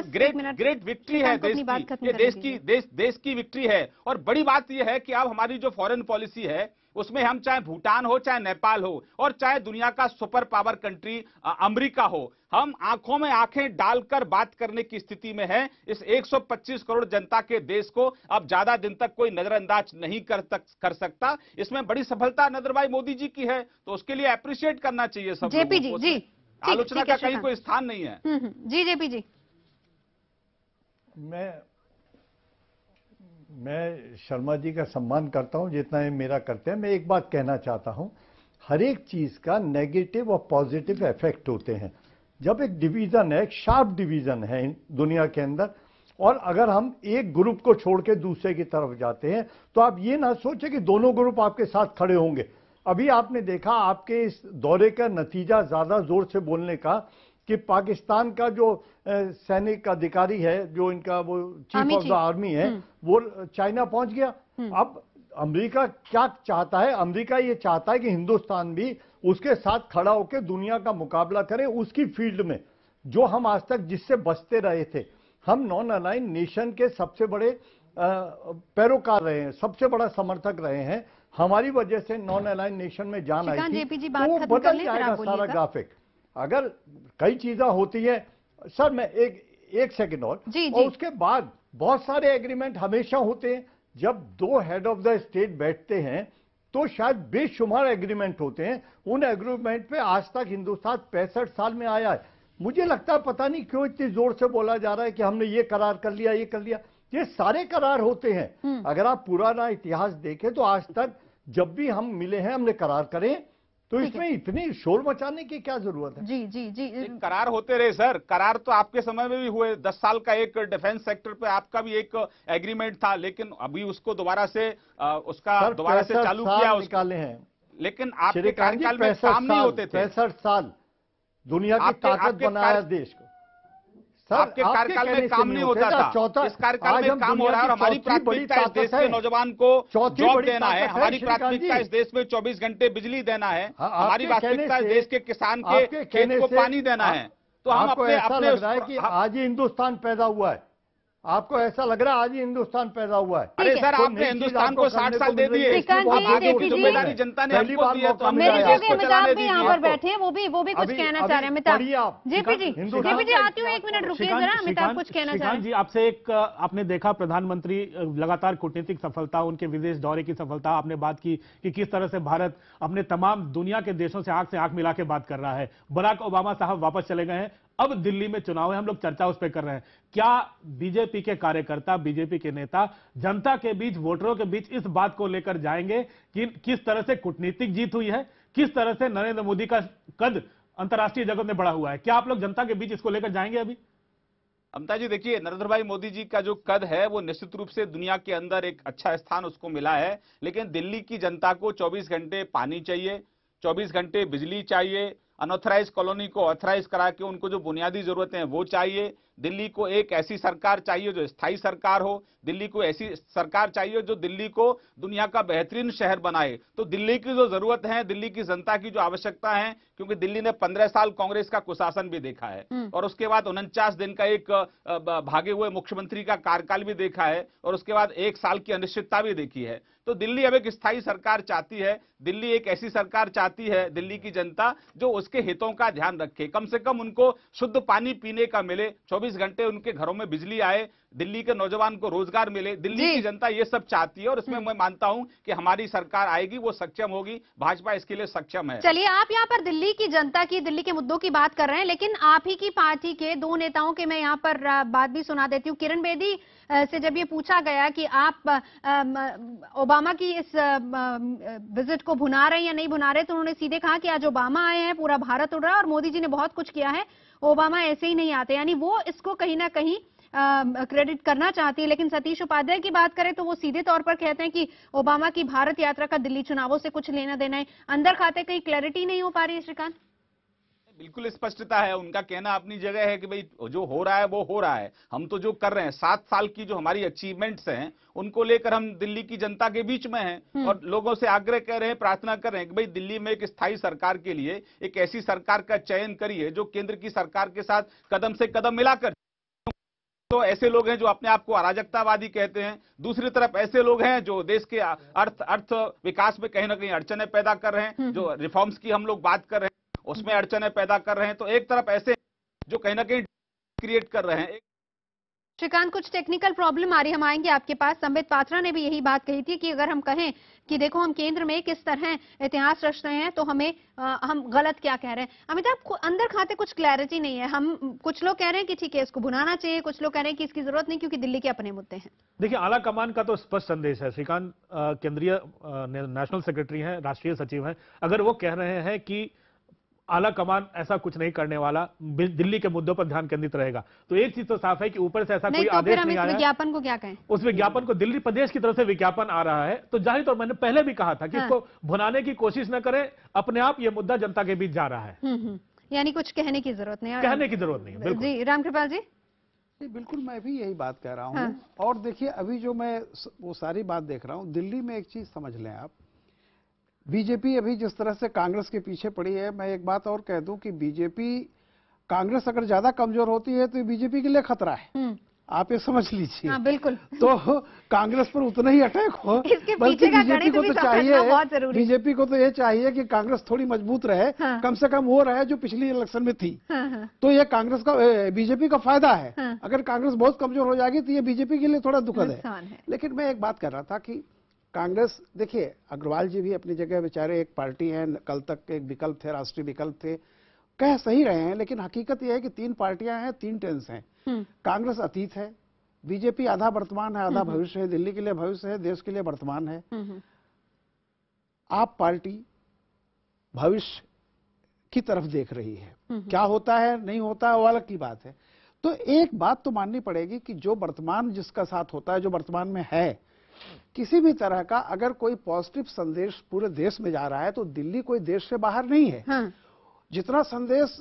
ग्रेट विक्ट्री है देश की विक्ट्री है। और बड़ी बात यह है कि अब हमारी जो फॉरेन पॉलिसी है उसमें हम चाहे भूटान हो, चाहे नेपाल हो, और चाहे दुनिया का सुपर पावर कंट्री अमेरिका हो, हम आंखों में आंखें डालकर बात करने की स्थिति में है। इस 125 करोड़ जनता के देश को अब ज्यादा दिन तक कोई नजरअंदाज नहीं कर सकता। इसमें बड़ी सफलता नरेंद्र भाई मोदी जी की है, तो उसके लिए अप्रिशिएट करना चाहिए सब जेपी लोगों जी, को। जी आलोचना का कहीं कोई स्थान नहीं है। जी जेपी जी। मैं शर्मा जी का सम्मान करता हूं जितना ये मेरा करते हैं। मैं एक बात कहना चाहता हूं, हर एक चीज का नेगेटिव और पॉजिटिव इफेक्ट होते हैं। जब एक डिवीजन है, एक शार्प डिवीजन है दुनिया के अंदर, और अगर हम एक ग्रुप को छोड़ के दूसरे की तरफ जाते हैं तो आप ये ना सोचें कि दोनों ग्रुप आपके साथ खड़े होंगे। अभी आपने देखा आपके इस दौरे का नतीजा ज्यादा जोर से बोलने का कि पाकिस्तान का जो सैनिक अधिकारी है, जो इनका वो चीफ ऑफ द आर्मी है, वो चाइना पहुंच गया। अब अमेरिका क्या चाहता है? अमेरिका ये चाहता है कि हिंदुस्तान भी उसके साथ खड़ा होकर दुनिया का मुकाबला करे उसकी फील्ड में, जो हम आज तक जिससे बचते रहे थे। हम नॉन अलाइन नेशन के सबसे बड़े पैरोकार रहे हैं, सबसे बड़ा समर्थक रहे हैं। हमारी वजह से नॉन अलाइन नेशन में जान आई थी, वो बदल जाएगा सारा ग्राफिक। अगर कई चीजें होती है सर, मैं एक सेकंड और उसके बाद बहुत सारे एग्रीमेंट हमेशा होते हैं। जब दो हेड ऑफ द स्टेट बैठते हैं तो शायद बेशुमार एग्रीमेंट होते हैं। उन एग्रीमेंट पे आज तक हिंदुस्तान 65 साल में आया है। मुझे लगता है पता नहीं क्यों इतनी जोर से बोला जा रहा है कि हमने ये करार कर लिया, ये कर लिया। ये सारे करार होते हैं। अगर आप पुराना इतिहास देखें तो आज तक जब भी हम मिले हैं हमने करार करे, तो इसमें इतनी शोर मचाने की क्या जरूरत है? जी जी जी, करार होते रहे सर। करार तो आपके समय में भी हुए। 10 साल का एक डिफेंस सेक्टर पे आपका भी एक एग्रीमेंट था, लेकिन अभी उसको दोबारा से चालू किया निकाले हैं। लेकिन आपके कार्यकाल में काम नहीं होते थे। 65 साल दुनिया की ताकत बनाया देश को। आपके कार्यकाल में काम नहीं होता था। इस कार्यकाल में काम हो रहा है और हमारी प्राथमिकता इस देश के नौजवान को जॉब देना है। हमारी प्राथमिकता इस देश में 24 घंटे बिजली देना है। हमारी प्राथमिकता इस देश के किसान के खेत को पानी देना है। तो हम अपने लग रहा है कि आज ही हिंदुस्तान पैदा हुआ है। आपको ऐसा लग रहा है आज ही हिंदुस्तान पैदा हुआ है? अरे सर, आपने हिंदुस्तान को 60 साल दे दिए। जिम्मेदारी जनता ने हमको दी है, तो मेरे जगह अमिताभ भी यहाँ पर बैठे हैं, वो भी कुछ कहना चाह रहे हैं। अमिताभ जेपी जी आती हूँ, 1 मिनट रुकिए जरा। अमिताभ कुछ कहना चाह रहे हैं। जी आपसे एक, आपने देखा प्रधानमंत्री लगातार कूटनीतिक सफलता, उनके विदेश दौरे की सफलता, आपने बात की कि किस तरह से भारत अपने तमाम दुनिया के देशों से आंख मिला के बात कर रहा है। बराक ओबामा साहब वापस चले गए हैं, अब दिल्ली में चुनाव है, हम लोग चर्चा उस पर कर रहे हैं। क्या बीजेपी के कार्यकर्ता, बीजेपी के नेता जनता के बीच, वोटरों के बीच इस बात को लेकर जाएंगे कि किस तरह से कूटनीतिक जीत हुई है, किस तरह से नरेंद्र मोदी का कद अंतर्राष्ट्रीय जगत में बढ़ा हुआ है? क्या आप लोग जनता के बीच इसको लेकर जाएंगे अभी? अमिता जी देखिए, नरेंद्र भाई मोदी जी का जो कद है वो निश्चित रूप से दुनिया के अंदर एक अच्छा स्थान उसको मिला है। लेकिन दिल्ली की जनता को 24 घंटे पानी चाहिए, 24 घंटे बिजली चाहिए, अनऑथराइज कॉलोनी को ऑथराइज करा के उनको जो बुनियादी जरूरतें हैं वो चाहिए। दिल्ली को एक ऐसी सरकार चाहिए जो स्थायी सरकार हो। दिल्ली को ऐसी सरकार चाहिए जो दिल्ली को दुनिया का बेहतरीन शहर बनाए। तो दिल्ली की जो जरूरत है, दिल्ली की जनता की जो आवश्यकता है, क्योंकि दिल्ली ने 15 साल कांग्रेस का कुशासन भी देखा है और उसके बाद 49 दिन का एक भागे हुए मुख्यमंत्री का कार्यकाल भी देखा है और उसके बाद 1 साल की अनिश्चितता भी देखी है। तो दिल्ली अब एक स्थायी सरकार चाहती है। दिल्ली एक ऐसी सरकार चाहती है, दिल्ली की जनता, जो उसके हितों का ध्यान रखे। कम से कम उनको शुद्ध पानी पीने का मिले, 24 घंटे उनके घरों में बिजली आए, दिल्ली के नौजवान को रोजगार मिले। दिल्ली की जनता ये सब चाहती है और इसमें मैं मानता हूं कि हमारी सरकार आएगी, वो सक्षम होगी। भाजपा इसके लिए सक्षम है। चलिए, आप यहाँ पर दिल्ली की जनता की, दिल्ली के मुद्दों की बात कर रहे हैं, लेकिन आप ही की पार्टी के 2 नेताओं के मैं यहाँ पर बात भी सुना देती हूँ। किरण बेदी से जब ये पूछा गया कि आप ओबामा की इस विजिट को भुना रहे हैं या नहीं भुना रहे, तो उन्होंने सीधे कहा कि आज ओबामा आए हैं, पूरा भारत उड़ रहा है और मोदी जी ने बहुत कुछ किया है, ओबामा ऐसे ही नहीं आते। यानी वो इसको कहीं ना कहीं क्रेडिट करना चाहती है। लेकिन सतीश उपाध्याय की बात करें तो वो सीधे तौर पर कहते हैं कि ओबामा की भारत यात्रा का दिल्ली चुनावों से कुछ लेना देना है। अंदर खाते कहीं क्लैरिटी नहीं हो पा रही है श्रीकांत? बिल्कुल स्पष्टता है, उनका कहना अपनी जगह है कि भाई जो हो रहा है वो हो रहा है। हम तो जो कर रहे हैं, 7 साल की जो हमारी अचीवमेंट्स हैं उनको लेकर हम दिल्ली की जनता के बीच में हैं और लोगों से आग्रह कर रहे हैं, प्रार्थना कर रहे हैं कि भाई दिल्ली में एक स्थायी सरकार के लिए एक ऐसी सरकार का चयन करिए जो केंद्र की सरकार के साथ कदम से कदम मिलाकर तो ऐसे लोग हैं जो अपने आप को अराजकतावादी कहते हैं, दूसरी तरफ ऐसे लोग हैं जो देश के अर्थ विकास में कहीं ना कहीं अड़चने पैदा कर रहे हैं, जो रिफॉर्म्स की हम लोग बात कर रहे हैं उसमें अड़चने पैदा कर रहे हैं। तो एक तरफ ऐसे जो कहीं ना कहीं क्रिएट कर रहे हैं। श्रीकांत, कुछ टेक्निकल प्रॉब्लम आ रही, हम आएंगे आपके पास। संबित पात्रा ने भी यही बात कही थी कि अगर हम कहें कि देखो हम केंद्र में किस तरह इतिहास रच रहे हैं तो हम गलत क्या कह रहे हैं। अमिताभ, अंदर खाते कुछ क्लैरिटी नहीं है। हम कुछ लोग कह रहे हैं कि ठीक है इसको भुनाना चाहिए, कुछ लोग कह रहे हैं कि इसकी जरूरत नहीं क्योंकि दिल्ली के अपने मुद्दे हैं। देखिए, आला कमान का तो स्पष्ट संदेश है। श्रीकांत केंद्रीय नेशनल सेक्रेटरी हैं, राष्ट्रीय सचिव हैं, अगर वो कह रहे हैं कि आला कमान ऐसा कुछ नहीं करने वाला, दिल्ली के मुद्दों पर ध्यान केंद्रित रहेगा, तो एक चीज तो साफ है कि ऊपर से ऐसा कोई आदेश नहीं आया। विज्ञापन को क्या कहें? उस विज्ञापन को दिल्ली प्रदेश की तरफ से विज्ञापन आ रहा है, तो जाहिर तौर मैंने पहले भी कहा था कि इसको भुनाने की कोशिश न करें, अपने आप ये मुद्दा जनता के बीच जा रहा है। यानी कुछ कहने की जरूरत नहीं, कहने की जरूरत नहीं है। जी रामकृपाल जी। बिल्कुल, मैं भी यही बात कह रहा हूँ। और देखिए, अभी जो मैं वो सारी बात देख रहा हूँ, दिल्ली में एक चीज समझ लें आप, बीजेपी अभी जिस तरह से कांग्रेस के पीछे पड़ी है, मैं एक बात और कह दूं कि बीजेपी, कांग्रेस अगर ज्यादा कमजोर होती है तो बीजेपी के लिए खतरा है, आप ये समझ लीजिए। हाँ, बिल्कुल। तो कांग्रेस पर उतना ही अटैक हो, बल्कि बीजेपी को तो चाहिए, बीजेपी को तो ये चाहिए कि कांग्रेस थोड़ी मजबूत रहे, कम से कम वो रहे जो पिछली इलेक्शन में थी। तो ये कांग्रेस का, बीजेपी का फायदा है। अगर कांग्रेस बहुत कमजोर हो जाएगी तो ये बीजेपी के लिए थोड़ा दुखद है। लेकिन मैं एक बात कर रहा था कि कांग्रेस, देखिए अग्रवाल जी भी अपनी जगह बेचारे एक पार्टी हैं, कल तक एक विकल्प थे, राष्ट्रीय विकल्प थे, कह सही रहे हैं, लेकिन हकीकत यह है कि 3 पार्टियां हैं, 3 टेंस हैं। कांग्रेस अतीत है, बीजेपी आधा वर्तमान है, आधा भविष्य है, दिल्ली के लिए भविष्य है, देश के लिए वर्तमान है। आप पार्टी भविष्य की तरफ देख रही है, क्या होता है नहीं होता है वो अलग की बात है। तो एक बात तो माननी पड़ेगी कि जो वर्तमान जिसका साथ होता है, जो वर्तमान में है, किसी भी तरह का अगर कोई पॉजिटिव संदेश पूरे देश में जा रहा है तो दिल्ली कोई देश से बाहर नहीं है। जितना संदेश,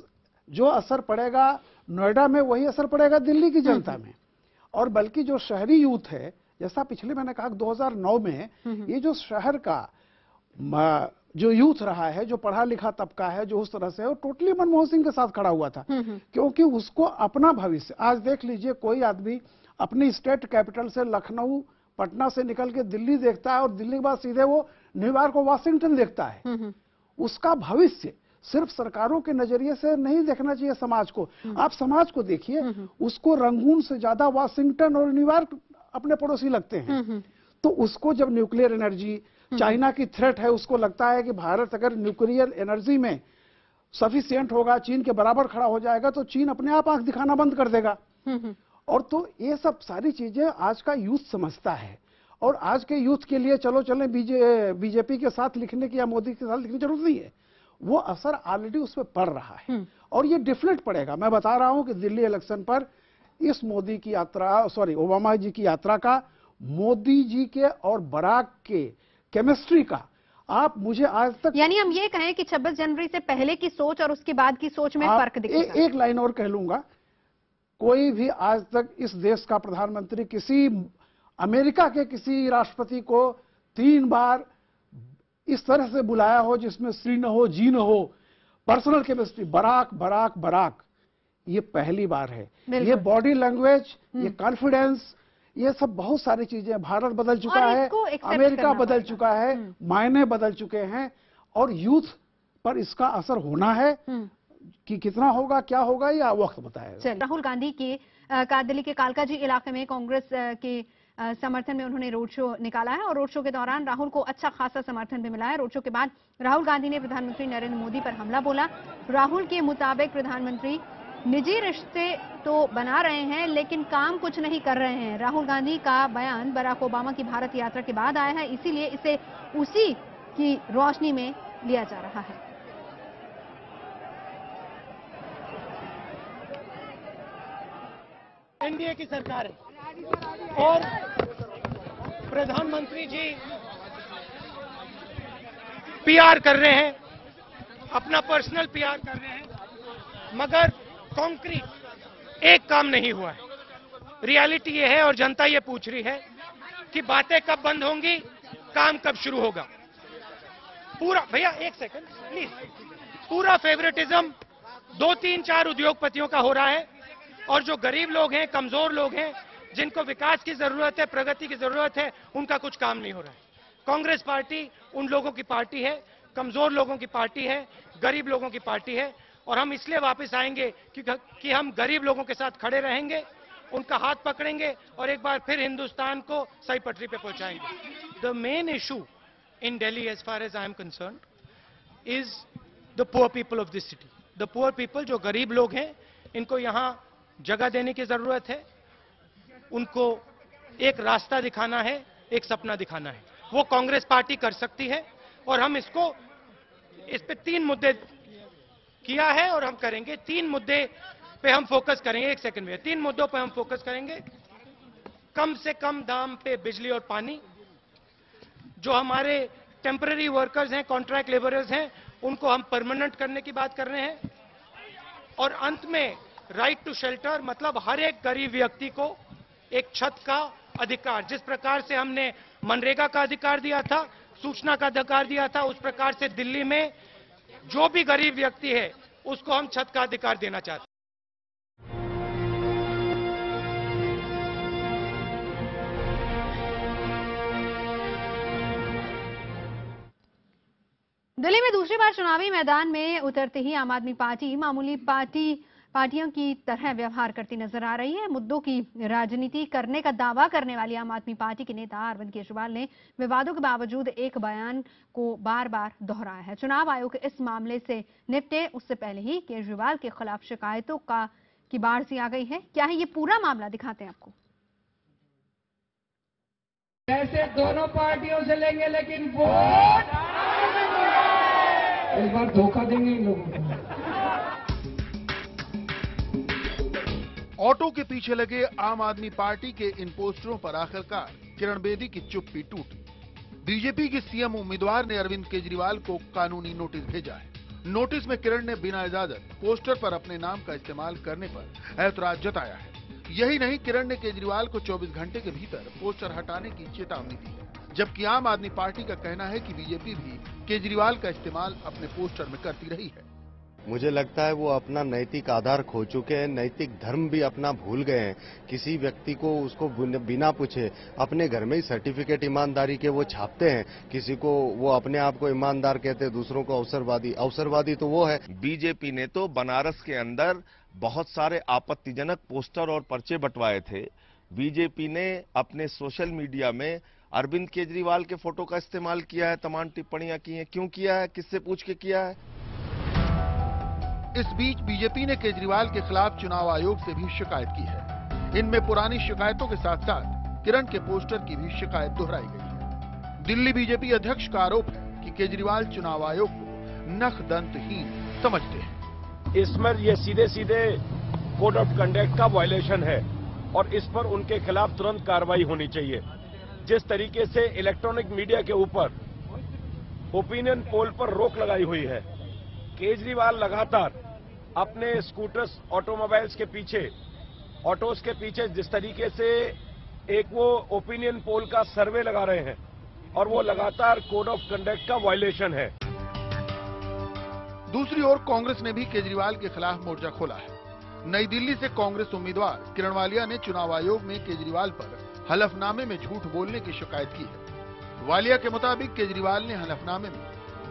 जो असर पड़ेगा नोएडा में, वही असर पड़ेगा दिल्ली की जनता में। और बल्कि जो शहरी यूथ है, जैसा पिछले मैंने कहा 2009 में ये जो शहर का जो यूथ रहा है, जो पढ़ा लिखा तबका है, जो उस तरह से, वो टोटली मनमोहन सिंह के साथ खड़ा हुआ था, क्योंकि उसको अपना भविष्य, आज देख लीजिए कोई आदमी अपनी स्टेट कैपिटल से, लखनऊ पटना से निकल के दिल्ली देखता है और दिल्ली के बाद सीधे वो न्यूयॉर्क और वाशिंगटन देखता है। उसका भविष्य सिर्फ सरकारों के नजरिए से नहीं देखना चाहिए समाज को। आप समाज को देखिए, उसको रंगून से ज्यादा वाशिंगटन और न्यूयॉर्क अपने पड़ोसी लगते हैं। तो उसको जब न्यूक्लियर एनर्जी, चाइना की थ्रेट है, उसको लगता है कि भारत अगर न्यूक्लियर एनर्जी में सफिशिएंट होगा, चीन के बराबर खड़ा हो जाएगा, तो चीन अपने आप आंख दिखाना बंद कर देगा। और तो ये सब सारी चीजें आज का यूथ समझता है। और आज के यूथ के लिए चलो चलें बीजेपी के साथ लिखने की या मोदी के साथ लिखने की जरूरत नहीं है, वो असर ऑलरेडी उस पर पड़ रहा है और ये डिफरेंट पड़ेगा। मैं बता रहा हूं कि दिल्ली इलेक्शन पर इस मोदी की यात्रा, ओबामा जी की यात्रा का, मोदी जी के और बराक के केमिस्ट्री का, आप मुझे आज तक, यानी हम ये कहें कि 26 जनवरी से पहले की सोच और उसके बाद की सोच में फर्क दिखेगा। एक लाइन और कह लूंगा, कोई भी आज तक इस देश का प्रधानमंत्री किसी अमेरिका के किसी राष्ट्रपति को 3 बार इस तरह से बुलाया हो जिसमें सी न हो जी न हो, personal chemistry, Barack Barack Barack, ये पहली बार है। ये बॉडी लैंग्वेज, ये कॉन्फिडेंस, ये सब बहुत सारी चीजें, भारत बदल चुका है, अमेरिका बदल चुका है, मायने बदल चुके हैं और यूथ पर इसका असर होना है। कि कितना होगा, क्या होगा, या वक्त बताएगा। राहुल गांधी के दिल्ली के कालकाजी इलाके में कांग्रेस के समर्थन में उन्होंने रोड शो निकाला है और रोड शो के दौरान राहुल को अच्छा खासा समर्थन भी मिला है। रोड शो के बाद राहुल गांधी ने प्रधानमंत्री नरेंद्र मोदी पर हमला बोला। राहुल के मुताबिक प्रधानमंत्री निजी रिश्ते तो बना रहे हैं लेकिन काम कुछ नहीं कर रहे हैं। राहुल गांधी का बयान बराक ओबामा की भारत यात्रा के बाद आया है, इसीलिए इसे उसी की रोशनी में लिया जा रहा है। एनडीए की सरकार है और प्रधानमंत्री जी पीआर कर रहे हैं, अपना पर्सनल पीआर कर रहे हैं, मगर कॉन्क्रीट एक काम नहीं हुआ है। रियलिटी ये है और जनता ये पूछ रही है कि बातें कब बंद होंगी, काम कब शुरू होगा। पूरा, भैया एक सेकंड प्लीज, पूरा फेवरेटिज्म 2-3-4 उद्योगपतियों का हो रहा है, और जो गरीब लोग हैं, कमजोर लोग हैं, जिनको विकास की जरूरत है, प्रगति की जरूरत है, उनका कुछ काम नहीं हो रहा है। कांग्रेस पार्टी उन लोगों की पार्टी है, कमजोर लोगों की पार्टी है, गरीब लोगों की पार्टी है, और हम इसलिए वापस आएंगे कि हम गरीब लोगों के साथ खड़े रहेंगे, उनका हाथ पकड़ेंगे और एक बार फिर हिंदुस्तान को सही पटरी पे पहुंचाएंगे। The main issue in Delhi as far as I am concern is the poor people of this city. The poor people, जो गरीब लोग हैं, इनको यहां जगह देने की जरूरत है, उनको एक रास्ता दिखाना है, एक सपना दिखाना है। वो कांग्रेस पार्टी कर सकती है और हम इस पे 3 मुद्दे किया है और हम करेंगे। 3 मुद्दे पे हम फोकस करेंगे। 1 सेकंड में 3 मुद्दों पे हम फोकस करेंगे। कम से कम दाम पे बिजली और पानी, जो हमारे टेम्पररी वर्कर्स हैं, कॉन्ट्रैक्ट लेबरर्स हैं, उनको हम परमानेंट करने की बात कर रहे हैं, और अंत में राइट टू शेल्टर, मतलब हर एक गरीब व्यक्ति को एक छत का अधिकार। जिस प्रकार से हमने मनरेगा का अधिकार दिया था, सूचना का अधिकार दिया था, उस प्रकार से दिल्ली में जो भी गरीब व्यक्ति है उसको हम छत का अधिकार देना चाहते हैं। दिल्ली में दूसरी बार चुनावी मैदान में उतरते ही आम आदमी पार्टी मामूली पार्टियों की तरह व्यवहार करती नजर आ रही है। मुद्दों की राजनीति करने का दावा करने वाली आम आदमी पार्टी के नेता अरविंद केजरीवाल ने विवादों के बावजूद एक बयान को बार बार दोहराया है। चुनाव आयोग इस मामले से निपटे उससे पहले ही केजरीवाल के खिलाफ शिकायतों की बाढ़ सी आ गई है। क्या है ये पूरा मामला, दिखाते हैं आपको। ऐसे दोनों पार्टियों से लेंगे, लेकिन वोट इस बार धोखा देंगे इन लोगों को। ऑटो के पीछे लगे आम आदमी पार्टी के इन पोस्टरों पर आखिरकार किरण बेदी की चुप्पी टूटी। बीजेपी की सीएम उम्मीदवार ने अरविंद केजरीवाल को कानूनी नोटिस भेजा है। नोटिस में किरण ने बिना इजाजत पोस्टर पर अपने नाम का इस्तेमाल करने पर ऐतराज जताया है। यही नहीं, किरण ने केजरीवाल को 24 घंटे के भीतर पोस्टर हटाने की चेतावनी दी है, जबकि आम आदमी पार्टी का कहना है कि बीजेपी भी केजरीवाल का इस्तेमाल अपने पोस्टर में करती रही है। मुझे लगता है वो अपना नैतिक आधार खो चुके हैं, नैतिक धर्म भी अपना भूल गए हैं। किसी व्यक्ति को उसको बिना पूछे अपने घर में ही सर्टिफिकेट ईमानदारी के वो छापते हैं। किसी को वो अपने आप को ईमानदार कहते हैं, दूसरों को अवसरवादी। अवसरवादी तो वो है। बीजेपी ने तो बनारस के अंदर बहुत सारे आपत्तिजनक पोस्टर और पर्चे बंटवाए थे। बीजेपी ने अपने सोशल मीडिया में अरविंद केजरीवाल के फोटो का इस्तेमाल किया है, तमाम टिप्पणियां की हैं। क्यों किया है, किससे पूछ के किया है? इस बीच बीजेपी ने केजरीवाल के खिलाफ चुनाव आयोग से भी शिकायत की है। इनमें पुरानी शिकायतों के साथ साथ किरण के पोस्टर की भी शिकायत दोहराई गई है। दिल्ली बीजेपी अध्यक्ष का आरोप है कि केजरीवाल चुनाव आयोग को नखदंतहीन समझते हैं। इसमें ये सीधे सीधे कोड ऑफ कंडक्ट का वायलेशन है और इस पर उनके खिलाफ तुरंत कार्रवाई होनी चाहिए। जिस तरीके से इलेक्ट्रॉनिक मीडिया के ऊपर ओपिनियन पोल पर रोक लगाई हुई है, केजरीवाल लगातार अपने स्कूटर्स, ऑटोमोबाइल्स के पीछे, ऑटोस के पीछे जिस तरीके से एक वो ओपिनियन पोल का सर्वे लगा रहे हैं और वो लगातार कोड ऑफ कंडक्ट का वायलेशन है। दूसरी ओर कांग्रेस ने भी केजरीवाल के खिलाफ मोर्चा खोला है। नई दिल्ली से कांग्रेस उम्मीदवार किरण वालिया ने चुनाव आयोग में केजरीवाल पर हलफनामे में झूठ बोलने की शिकायत की है। वालिया के मुताबिक केजरीवाल ने हलफनामे में